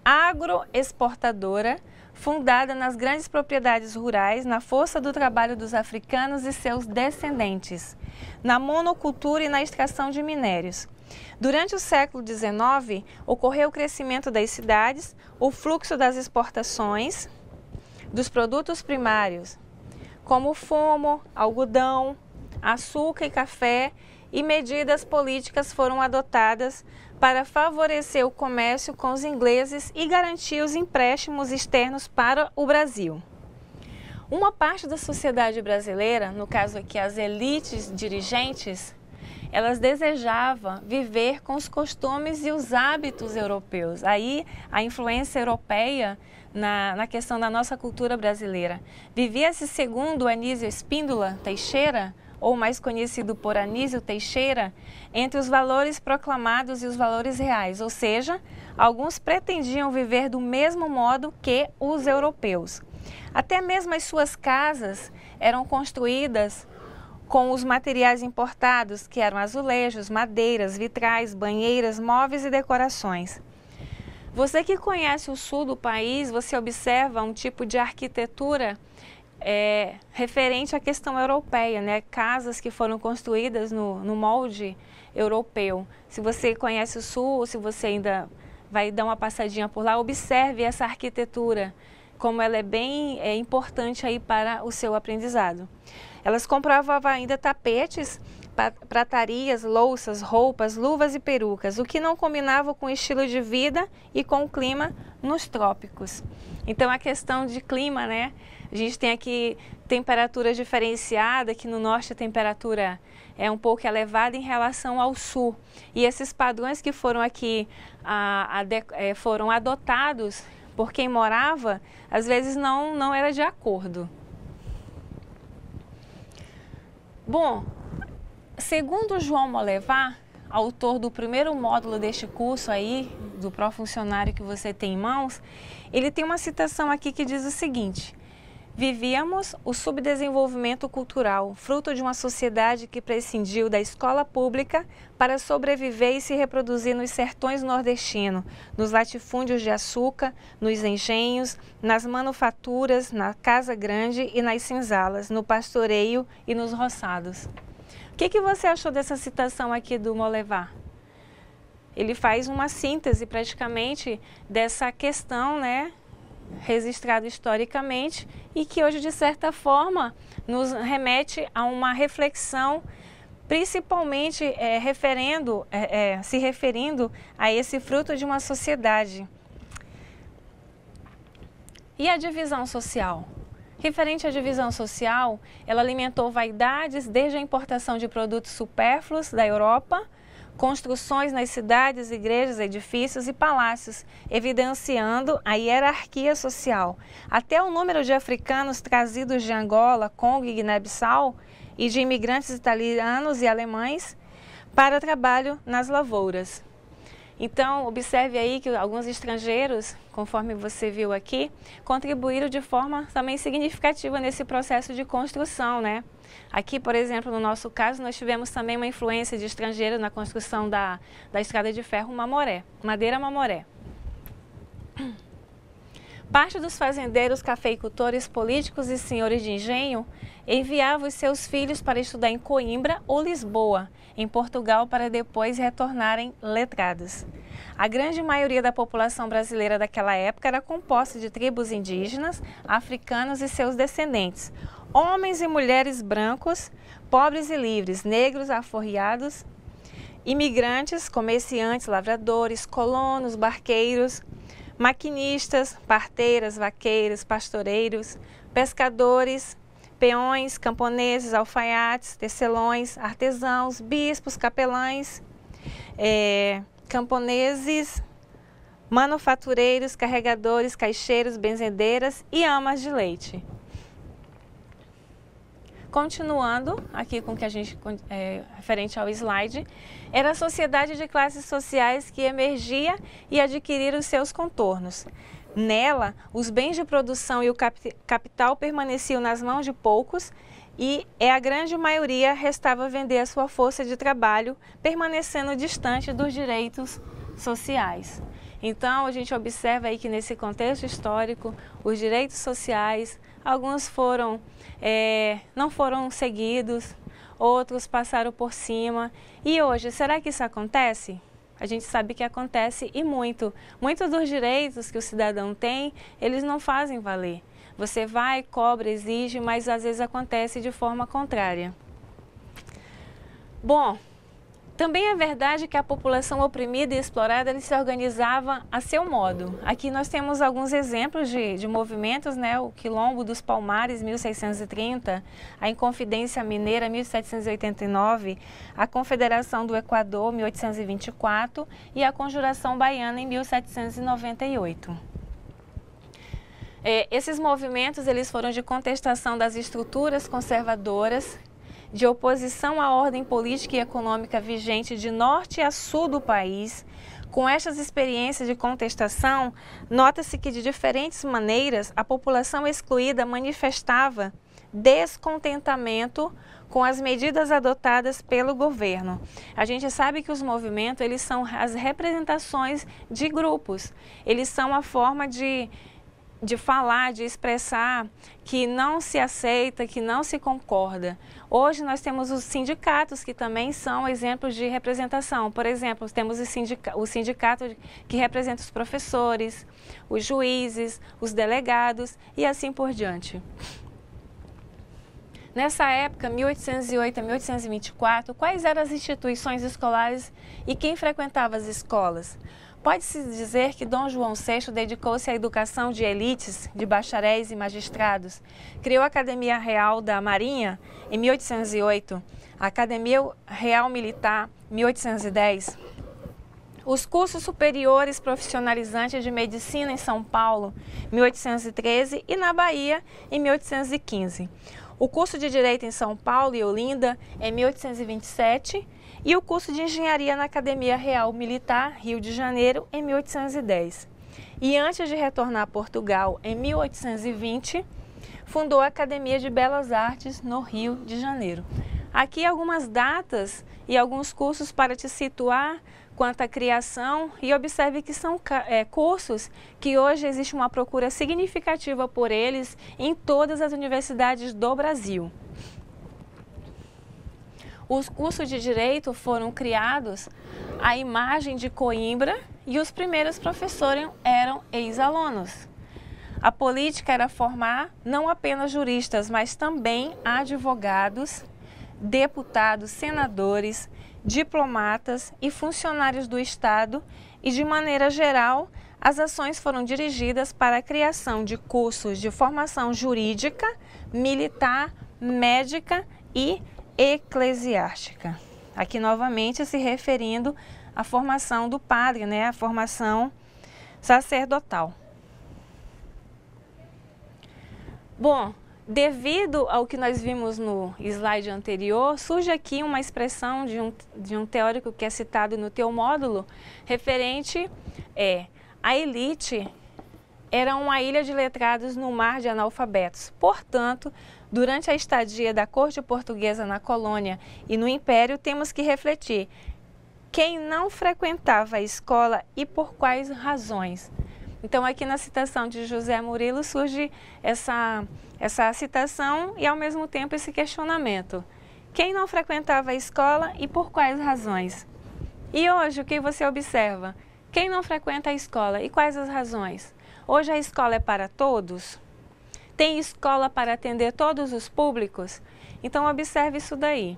agroexportadora, fundada nas grandes propriedades rurais, na força do trabalho dos africanos e seus descendentes, na monocultura e na extração de minérios. Durante o século XIX, ocorreu o crescimento das cidades, o fluxo das exportações dos produtos primários, como fumo, algodão, açúcar e café, e medidas políticas foram adotadas para favorecer o comércio com os ingleses e garantir os empréstimos externos para o Brasil. Uma parte da sociedade brasileira, no caso aqui as elites dirigentes, elas desejavam viver com os costumes e os hábitos europeus. Aí a influência europeia na questão da nossa cultura brasileira. Vivia-se, segundo Anísio Espíndola Teixeira, ou mais conhecido por Anísio Teixeira, entre os valores proclamados e os valores reais, ou seja, alguns pretendiam viver do mesmo modo que os europeus. Até mesmo as suas casas eram construídas com os materiais importados, que eram azulejos, madeiras, vitrais, banheiras, móveis e decorações. Você que conhece o sul do país, você observa um tipo de arquitetura referente à questão europeia, né? Casas que foram construídas no molde europeu. Se você conhece o sul, se você ainda vai dar uma passadinha por lá, observe essa arquitetura, como ela é bem importante aí para o seu aprendizado. Elas comprovavam ainda tapetes, pratarias, louças, roupas, luvas e perucas, o que não combinava com o estilo de vida e com o clima nos trópicos. Então a questão de clima, né? A gente tem aqui temperatura diferenciada, que no norte a temperatura é um pouco elevada em relação ao sul. E esses padrões que foram aqui foram adotados por quem morava, às vezes não era de acordo. Bom, segundo João Molevá, autor do primeiro módulo deste curso aí, do pró-funcionário que você tem em mãos, ele tem uma citação aqui que diz o seguinte: Vivíamos o subdesenvolvimento cultural, fruto de uma sociedade que prescindiu da escola pública para sobreviver e se reproduzir nos sertões nordestinos, nos latifúndios de açúcar, nos engenhos, nas manufaturas, na casa grande e nas senzalas, no pastoreio e nos roçados. O que você achou dessa citação aqui do Mollevar? Ele faz uma síntese praticamente dessa questão, né, registrado historicamente e que hoje, de certa forma, nos remete a uma reflexão, principalmente se referindo a esse fruto de uma sociedade. E a divisão social? Referente à divisão social, ela alimentou vaidades desde a importação de produtos supérfluos da Europa, construções nas cidades, igrejas, edifícios e palácios, evidenciando a hierarquia social. Até o número de africanos trazidos de Angola, Congo e Guiné-Bissau e de imigrantes italianos e alemães para trabalho nas lavouras. Então, observe aí que alguns estrangeiros, conforme você viu aqui, contribuíram de forma também significativa nesse processo de construção, né? Aqui, por exemplo, no nosso caso, nós tivemos também uma influência de estrangeiros na construção da estrada de ferro Mamoré, Madeira Mamoré. Parte dos fazendeiros, cafeicultores, políticos e senhores de engenho enviavam os seus filhos para estudar em Coimbra ou Lisboa, em Portugal, para depois retornarem letrados. A grande maioria da população brasileira daquela época era composta de tribos indígenas, africanos e seus descendentes, homens e mulheres brancos, pobres e livres, negros aforreados, imigrantes, comerciantes, lavradores, colonos, barqueiros, maquinistas, parteiras, vaqueiros, pastoreiros, pescadores, peões, camponeses, alfaiates, tecelões, artesãos, bispos, capelães, camponeses, manufatureiros, carregadores, caixeiros, benzedeiras e amas de leite. Continuando aqui com o que a gente, referente ao slide, era a sociedade de classes sociais que emergia e adquiria os seus contornos. Nela, os bens de produção e o capital permaneciam nas mãos de poucos e a grande maioria restava vender a sua força de trabalho, permanecendo distante dos direitos sociais. Então, a gente observa aí que nesse contexto histórico, os direitos sociais, alguns não foram seguidos, outros passaram por cima. E hoje, será que isso acontece? A gente sabe que acontece e muito. Muitos dos direitos que o cidadão tem, eles não fazem valer. Você vai, cobra, exige, mas às vezes acontece de forma contrária. Bom, também é verdade que a população oprimida e explorada ele se organizava a seu modo. Aqui nós temos alguns exemplos de movimentos, né? O Quilombo dos Palmares, 1630, a Inconfidência Mineira, 1789, a Confederação do Equador, 1824 e a Conjuração Baiana, em 1798. Esses movimentos eles foram de contestação das estruturas conservadoras, de oposição à ordem política e econômica vigente de norte a sul do país. Com estas experiências de contestação, nota-se que de diferentes maneiras a população excluída manifestava descontentamento com as medidas adotadas pelo governo. A gente sabe que os movimentos eles são as representações de grupos, eles são a forma de falar, de expressar que não se aceita, que não se concorda. Hoje nós temos os sindicatos que também são exemplos de representação. Por exemplo, temos o sindicato que representa os professores, os juízes, os delegados e assim por diante. Nessa época, 1808 a 1824, quais eram as instituições escolares e quem frequentava as escolas? Pode-se dizer que Dom João VI dedicou-se à educação de elites, de bacharéis e magistrados. Criou a Academia Real da Marinha em 1808, a Academia Real Militar, 1810. Os cursos superiores profissionalizantes de medicina em São Paulo, 1813 e na Bahia, em 1815. O curso de Direito em São Paulo e Olinda, em 1827, e o curso de Engenharia na Academia Real Militar, Rio de Janeiro, em 1810. E antes de retornar a Portugal, em 1820, fundou a Academia de Belas Artes no Rio de Janeiro. Aqui algumas datas e alguns cursos para te situar quanto à criação, e observe que são cursos que hoje existe uma procura significativa por eles em todas as universidades do Brasil. Os cursos de Direito foram criados à imagem de Coimbra e os primeiros professores eram ex-alunos. A política era formar não apenas juristas, mas também advogados, deputados, senadores, diplomatas e funcionários do Estado, e de maneira geral as ações foram dirigidas para a criação de cursos de formação jurídica, militar, médica e eclesiástica. Aqui novamente se referindo à formação do padre, né, a formação sacerdotal. Bom, devido ao que nós vimos no slide anterior, surge aqui uma expressão de um teórico que é citado no teu módulo, referente a elite era uma ilha de letrados no mar de analfabetos. Portanto, durante a estadia da corte portuguesa na colônia e no império, temos que refletir quem não frequentava a escola e por quais razões. Então, aqui na citação de José Murilo surge essa citação e, ao mesmo tempo, esse questionamento. Quem não frequentava a escola e por quais razões? E hoje, o que você observa? Quem não frequenta a escola e quais as razões? Hoje a escola é para todos? Tem escola para atender todos os públicos? Então, observe isso daí.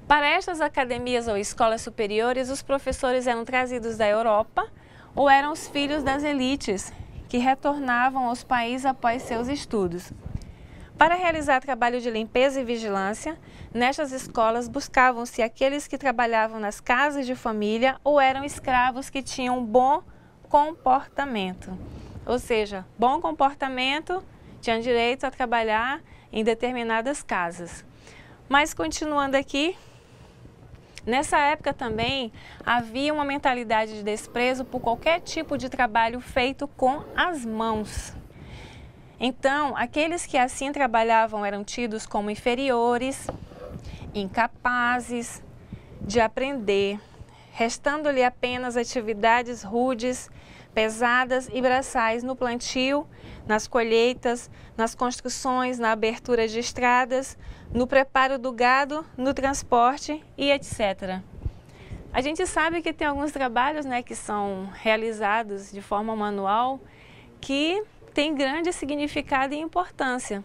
Para estas academias ou escolas superiores, os professores eram trazidos da Europa ou eram os filhos das elites que retornavam aos países após seus estudos. Para realizar trabalho de limpeza e vigilância, nestas escolas buscavam-se aqueles que trabalhavam nas casas de família ou eram escravos que tinham bom comportamento. Ou seja, bom comportamento, tinham direito a trabalhar em determinadas casas. Mas continuando aqui, nessa época também havia uma mentalidade de desprezo por qualquer tipo de trabalho feito com as mãos. Então, aqueles que assim trabalhavam eram tidos como inferiores, incapazes de aprender, restando-lhe apenas atividades rudes, pesadas e braçais no plantio, nas colheitas, nas construções, na abertura de estradas, no preparo do gado, no transporte e etc. A gente sabe que tem alguns trabalhos, né, que são realizados de forma manual que tem grande significado e importância.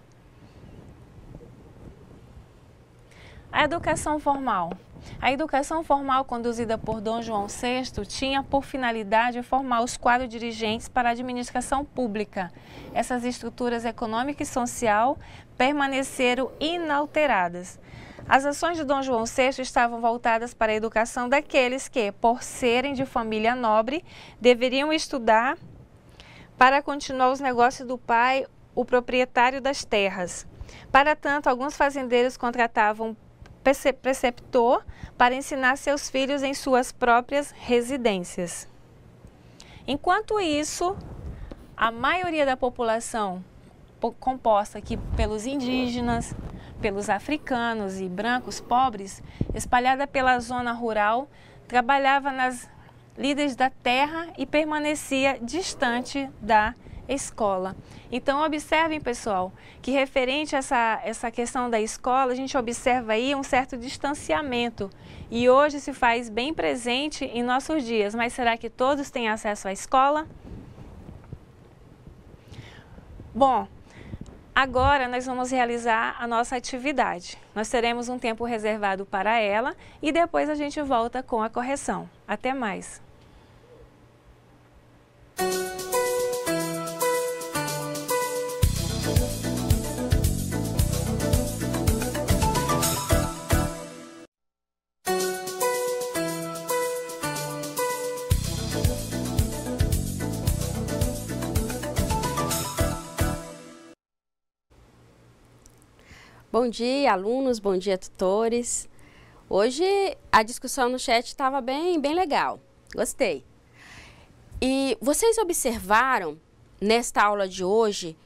A educação formal. A educação formal conduzida por Dom João VI tinha por finalidade formar os quadros dirigentes para a administração pública. Essas estruturas econômica e social permaneceram inalteradas. As ações de Dom João VI estavam voltadas para a educação daqueles que, por serem de família nobre, deveriam estudar para continuar os negócios do pai, o proprietário das terras. Para tanto, alguns fazendeiros contratavam preceptor para ensinar seus filhos em suas próprias residências. Enquanto isso, a maioria da população, composta aqui pelos indígenas, pelos africanos e brancos pobres, espalhada pela zona rural, trabalhava nas lides da terra e permanecia distante da escola. Então, observem, pessoal, que referente a essa questão da escola, a gente observa aí um certo distanciamento e hoje se faz bem presente em nossos dias. Mas será que todos têm acesso à escola? Bom, agora nós vamos realizar a nossa atividade. Nós teremos um tempo reservado para ela e depois a gente volta com a correção. Até mais! Bom dia, alunos, bom dia, tutores. Hoje a discussão no chat estava bem legal, gostei. E vocês observaram nesta aula de hoje,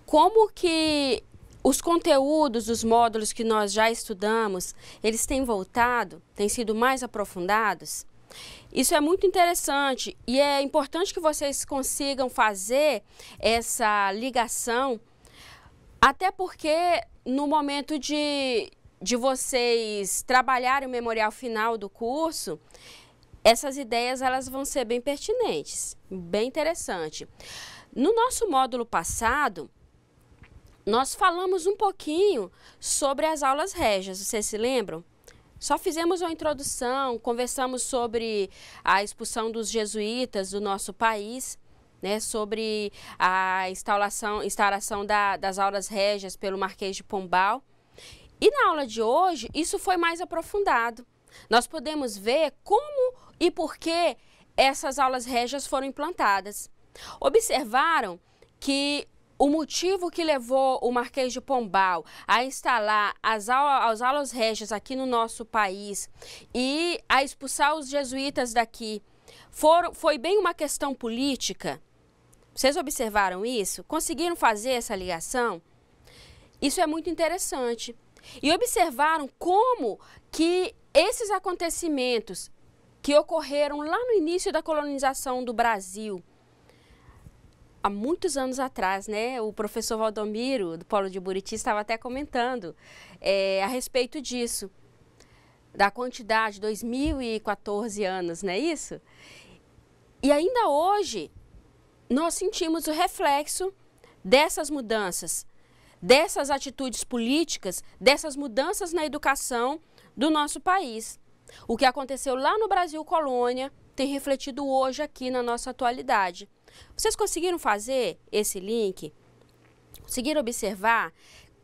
como que os conteúdos dos módulos que nós já estudamos, eles têm voltado, têm sido mais aprofundados. Isso é muito interessante e é importante que vocês consigam fazer essa ligação, até porque no momento de vocês trabalharem o memorial final do curso, essas ideias elas vão ser bem pertinentes, bem interessante. No nosso módulo passado, nós falamos um pouquinho sobre as aulas régias, vocês se lembram? Só fizemos uma introdução, conversamos sobre a expulsão dos jesuítas do nosso país, né, sobre a instauração das aulas régias pelo Marquês de Pombal. E na aula de hoje, isso foi mais aprofundado. Nós podemos ver como e por que essas aulas régias foram implantadas. Observaram que o motivo que levou o Marquês de Pombal a instalar as aulas régias aqui no nosso país e a expulsar os jesuítas daqui foi bem uma questão política? Vocês observaram isso? Conseguiram fazer essa ligação? Isso é muito interessante. E observaram como que esses acontecimentos que ocorreram lá no início da colonização do Brasil, há muitos anos atrás, né? O professor Valdomiro, do Polo de Buriti, estava até comentando a respeito disso, da quantidade, 2014 anos, não é isso? E ainda hoje, nós sentimos o reflexo dessas mudanças, dessas atitudes políticas, dessas mudanças na educação do nosso país. O que aconteceu lá no Brasil colônia tem refletido hoje aqui na nossa atualidade. Vocês conseguiram fazer esse link? Conseguiram observar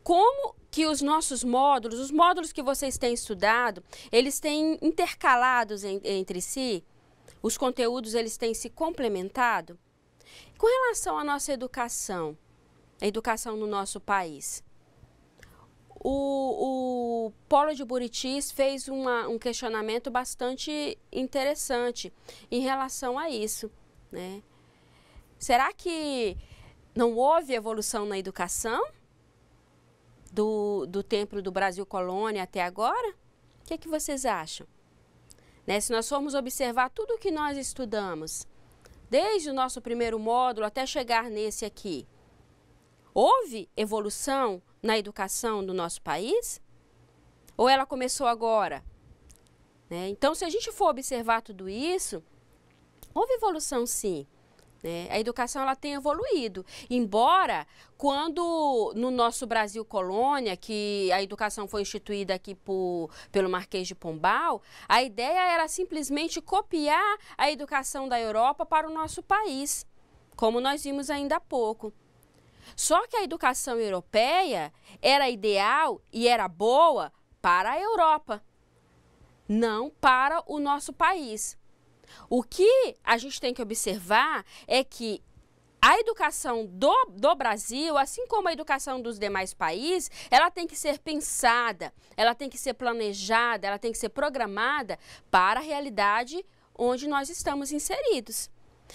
como que os nossos módulos, os módulos que vocês têm estudado, eles têm intercalados entre si? Os conteúdos, eles têm se complementado? Com relação à nossa educação, a educação no nosso país, o Polo de Buriti fez um questionamento bastante interessante em relação a isso, né? Será que não houve evolução na educação do tempo do Brasil colônia até agora? O que vocês acham? Né? Se nós formos observar tudo o que nós estudamos, desde o nosso primeiro módulo até chegar nesse aqui, houve evolução na educação do nosso país? Ou ela começou agora? Né? Então, se a gente for observar tudo isso, houve evolução sim. A educação ela tem evoluído, embora quando no nosso Brasil colônia, que a educação foi instituída aqui pelo Marquês de Pombal, a ideia era simplesmente copiar a educação da Europa para o nosso país, como nós vimos ainda há pouco. Só que a educação europeia era ideal e era boa para a Europa, não para o nosso país. O que a gente tem que observar é que a educação do Brasil, assim como a educação dos demais países, ela tem que ser pensada, ela tem que ser planejada, ela tem que ser programada para a realidade onde nós estamos inseridos.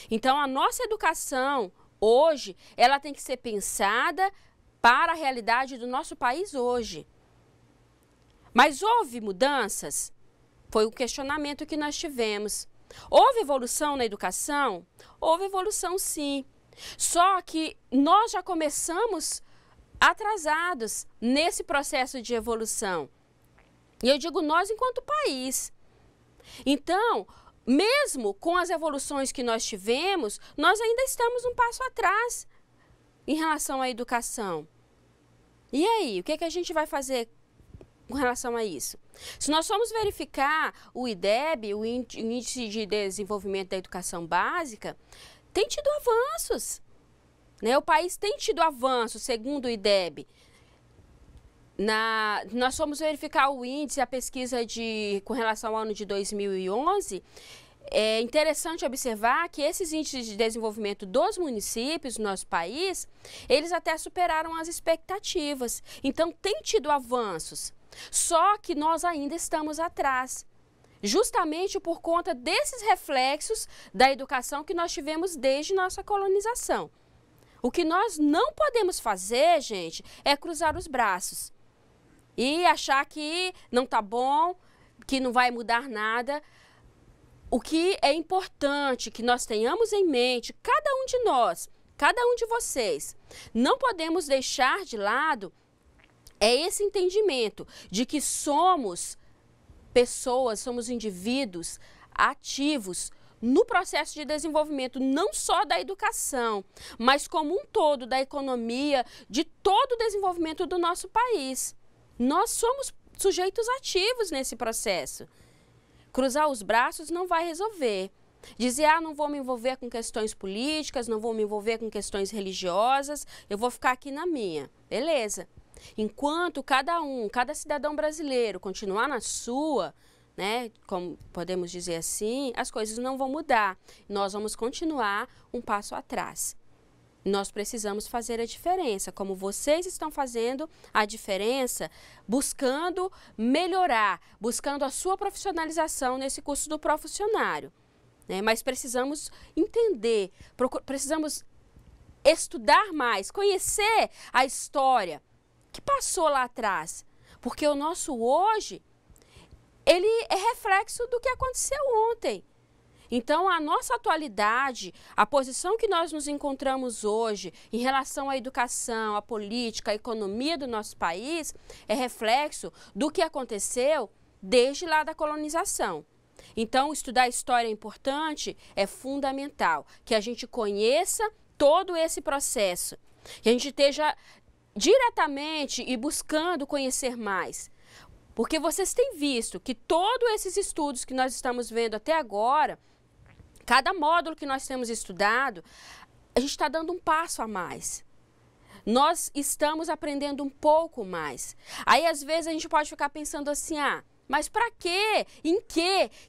Então, a nossa educação hoje, ela tem que ser pensada para a realidade do nosso país hoje. Mas houve mudanças? Foi o questionamento que nós tivemos. Houve evolução na educação? Houve evolução sim. Só que nós já começamos atrasados nesse processo de evolução. E eu digo nós enquanto país. Então, mesmo com as evoluções que nós tivemos, nós ainda estamos um passo atrás em relação à educação. E aí, o que a gente vai fazer com relação a isso? Se nós formos verificar o IDEB, o Índice de Desenvolvimento da Educação Básica, tem tido avanços, né? O país tem tido avanços, segundo o IDEB. Nós fomos verificar o índice, a pesquisa com relação ao ano de 2011, é interessante observar que esses índices de desenvolvimento dos municípios no nosso país, eles até superaram as expectativas. Então, tem tido avanços, só que nós ainda estamos atrás, justamente por conta desses reflexos da educação que nós tivemos desde nossa colonização. O que nós não podemos fazer, gente, é cruzar os braços e achar que não está bom, que não vai mudar nada. O que é importante que nós tenhamos em mente, cada um de nós, cada um de vocês, não podemos deixar de lado é esse entendimento de que somos pessoas, somos indivíduos ativos no processo de desenvolvimento, não só da educação, mas como um todo, da economia, de todo o desenvolvimento do nosso país. Nós somos sujeitos ativos nesse processo. Cruzar os braços não vai resolver. Dizer, não vou me envolver com questões políticas, não vou me envolver com questões religiosas, eu vou ficar aqui na minha. Beleza. Enquanto cada cidadão brasileiro continuar na sua, né, como podemos dizer assim, as coisas não vão mudar. Nós vamos continuar um passo atrás. Nós precisamos fazer a diferença, como vocês estão fazendo a diferença, buscando melhorar, buscando a sua profissionalização nesse curso do profissionário. Né? Mas precisamos entender, precisamos estudar mais, conhecer a história que passou lá atrás, porque o nosso hoje, ele é reflexo do que aconteceu ontem. Então, a nossa atualidade, a posição que nós nos encontramos hoje em relação à educação, à política, à economia do nosso país, é reflexo do que aconteceu desde lá da colonização. Então, estudar a história é importante, é fundamental, que a gente conheça todo esse processo, que a gente esteja diretamente e buscando conhecer mais. Porque vocês têm visto que todos esses estudos que nós estamos vendo até agora, cada módulo que nós temos estudado, a gente está dando um passo a mais. Nós estamos aprendendo um pouco mais. Aí, às vezes, a gente pode ficar pensando assim, mas para quê? Em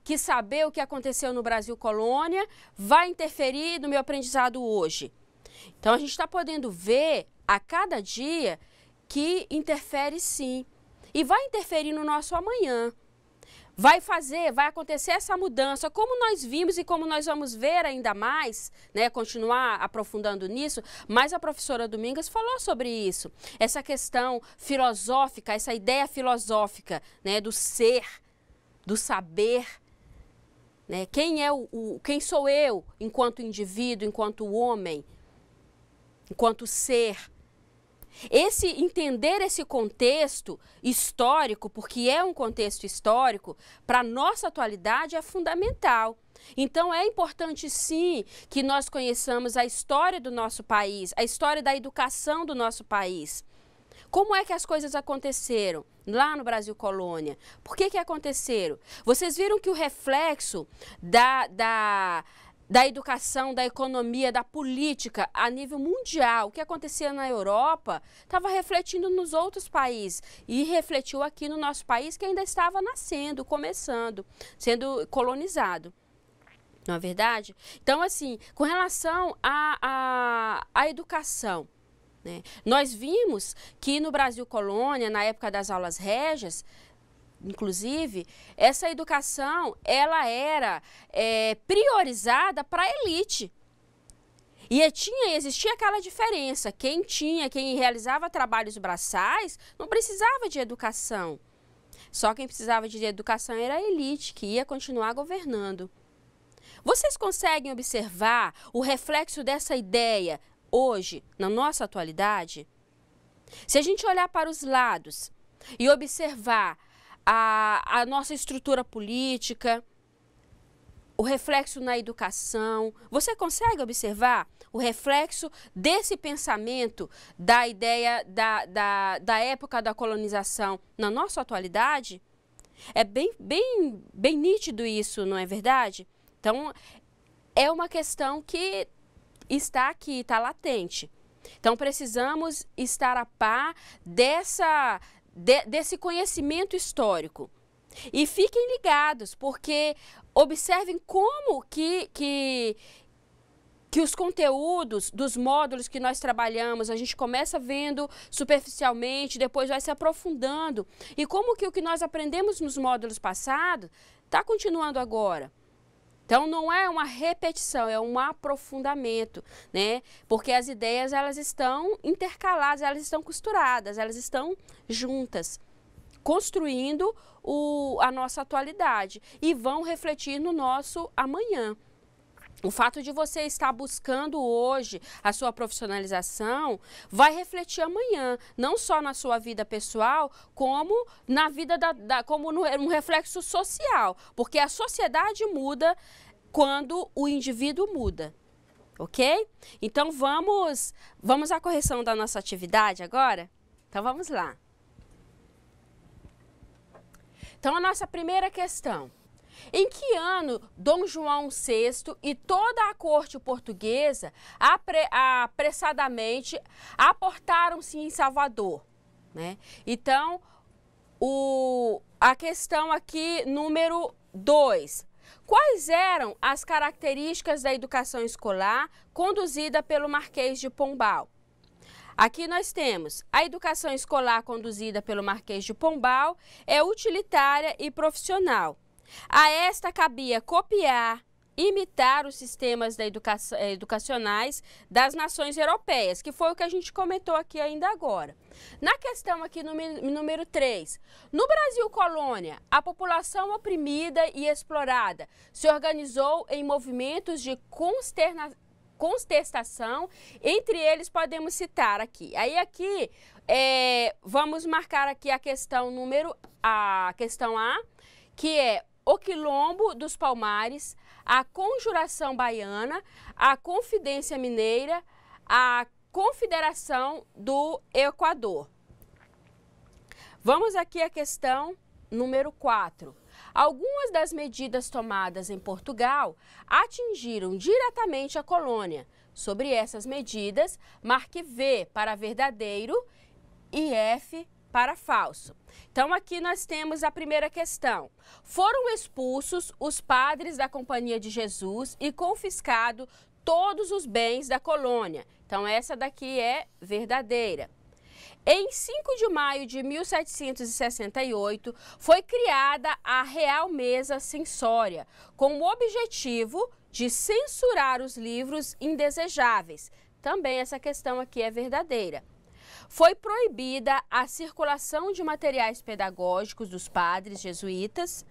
que saber o que aconteceu no Brasil colônia vai interferir no meu aprendizado hoje? Então, a gente está podendo ver a cada dia que interfere sim. E vai interferir no nosso amanhã. Vai acontecer essa mudança, como nós vimos e como nós vamos ver ainda mais, né, continuar aprofundando nisso, mas a professora Domingas falou sobre isso. Essa questão filosófica, essa ideia filosófica, né, do ser, do saber, né, quem sou eu enquanto indivíduo, enquanto homem, enquanto ser. Entender esse contexto histórico, porque é um contexto histórico, para a nossa atualidade é fundamental. Então, é importante sim que nós conheçamos a história do nosso país, a história da educação do nosso país. Como é que as coisas aconteceram lá no Brasil colônia? Por que aconteceram? Vocês viram que o reflexo da educação, da economia, da política a nível mundial, o que acontecia na Europa, estava refletindo nos outros países e refletiu aqui no nosso país que ainda estava nascendo, começando, sendo colonizado. Não é verdade? Então, assim, com relação à educação, né, nós vimos que no Brasil colônia, na época das aulas régias, inclusive, essa educação, ela era priorizada para a elite. E existia aquela diferença, quem realizava trabalhos braçais não precisava de educação. Só quem precisava de educação era a elite, que ia continuar governando. Vocês conseguem observar o reflexo dessa ideia hoje, na nossa atualidade? Se a gente olhar para os lados e observar a nossa estrutura política, o reflexo na educação, você consegue observar o reflexo desse pensamento da ideia da época da colonização na nossa atualidade? É bem nítido isso, não é verdade? Então, é uma questão que está aqui, está latente. Então, precisamos estar a par desse conhecimento histórico. E fiquem ligados, porque observem como que os conteúdos dos módulos que nós trabalhamos, a gente começa vendo superficialmente, depois vai se aprofundando. E como que o que nós aprendemos nos módulos passados está continuando agora. Então, não é uma repetição, é um aprofundamento, né? Porque as ideias, elas estão intercaladas, elas estão costuradas, elas estão juntas, construindo a nossa atualidade e vão refletir no nosso amanhã. O fato de você estar buscando hoje a sua profissionalização vai refletir amanhã, não só na sua vida pessoal, como na vida como um reflexo social, porque a sociedade muda quando o indivíduo muda, ok? Então vamos à correção da nossa atividade agora? Então vamos lá. Então a nossa primeira questão. Em que ano Dom João VI e toda a corte portuguesa apressadamente aportaram-se em Salvador, né? Então, a questão aqui, número 2. Quais eram as características da educação escolar conduzida pelo Marquês de Pombal? Aqui nós temos a educação escolar conduzida pelo Marquês de Pombal é utilitária e profissional. A esta cabia copiar, imitar os sistemas educacionais das nações europeias, que foi o que a gente comentou aqui ainda agora. Na questão aqui número 3, no Brasil colônia, a população oprimida e explorada se organizou em movimentos de contestação, entre eles podemos citar aqui. Aí aqui vamos marcar aqui a questão A, que é o Quilombo dos Palmares, a Conjuração Baiana, a Confidência Mineira, a Confederação do Equador. Vamos aqui à questão número 4. Algumas das medidas tomadas em Portugal atingiram diretamente a colônia. Sobre essas medidas, marque V para verdadeiro e F para falso. Então, aqui nós temos a primeira questão. Foram expulsos os padres da Companhia de Jesus e confiscado todos os bens da colônia. Então, essa daqui é verdadeira. Em 5 de maio de 1768, foi criada a Real Mesa Censória, com o objetivo de censurar os livros indesejáveis. Também essa questão aqui é verdadeira. Foi proibida a circulação de materiais pedagógicos dos padres jesuítas.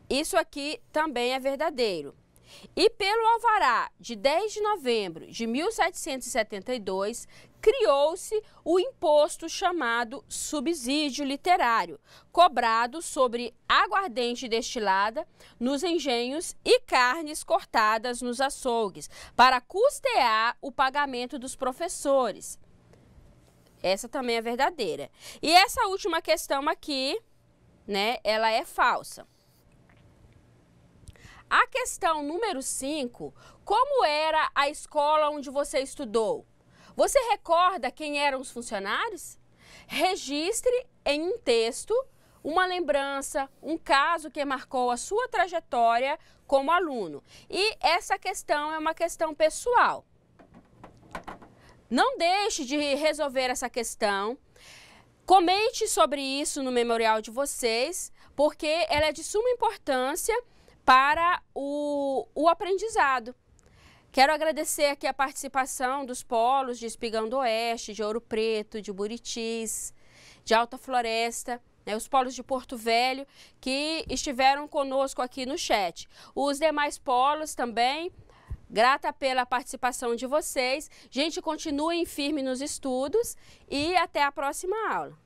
Isso aqui também é verdadeiro. E pelo alvará de 10 de novembro de 1772, criou-se o imposto chamado subsídio literário, cobrado sobre aguardente destilada nos engenhos e carnes cortadas nos açougues, para custear o pagamento dos professores. Essa também é verdadeira. E essa última questão aqui, né, ela é falsa. A questão número 5, como era a escola onde você estudou? Você recorda quem eram os funcionários? Registre em um texto uma lembrança, um caso que marcou a sua trajetória como aluno. E essa questão é uma questão pessoal. Não deixe de resolver essa questão. Comente sobre isso no memorial de vocês, porque ela é de suma importância para o aprendizado. Quero agradecer aqui a participação dos polos de Espigão do Oeste, de Ouro Preto, de Buritis, de Alta Floresta, né, os polos de Porto Velho, que estiveram conosco aqui no chat. Os demais polos também, grata pela participação de vocês. Gente, continuem firme nos estudos e até a próxima aula.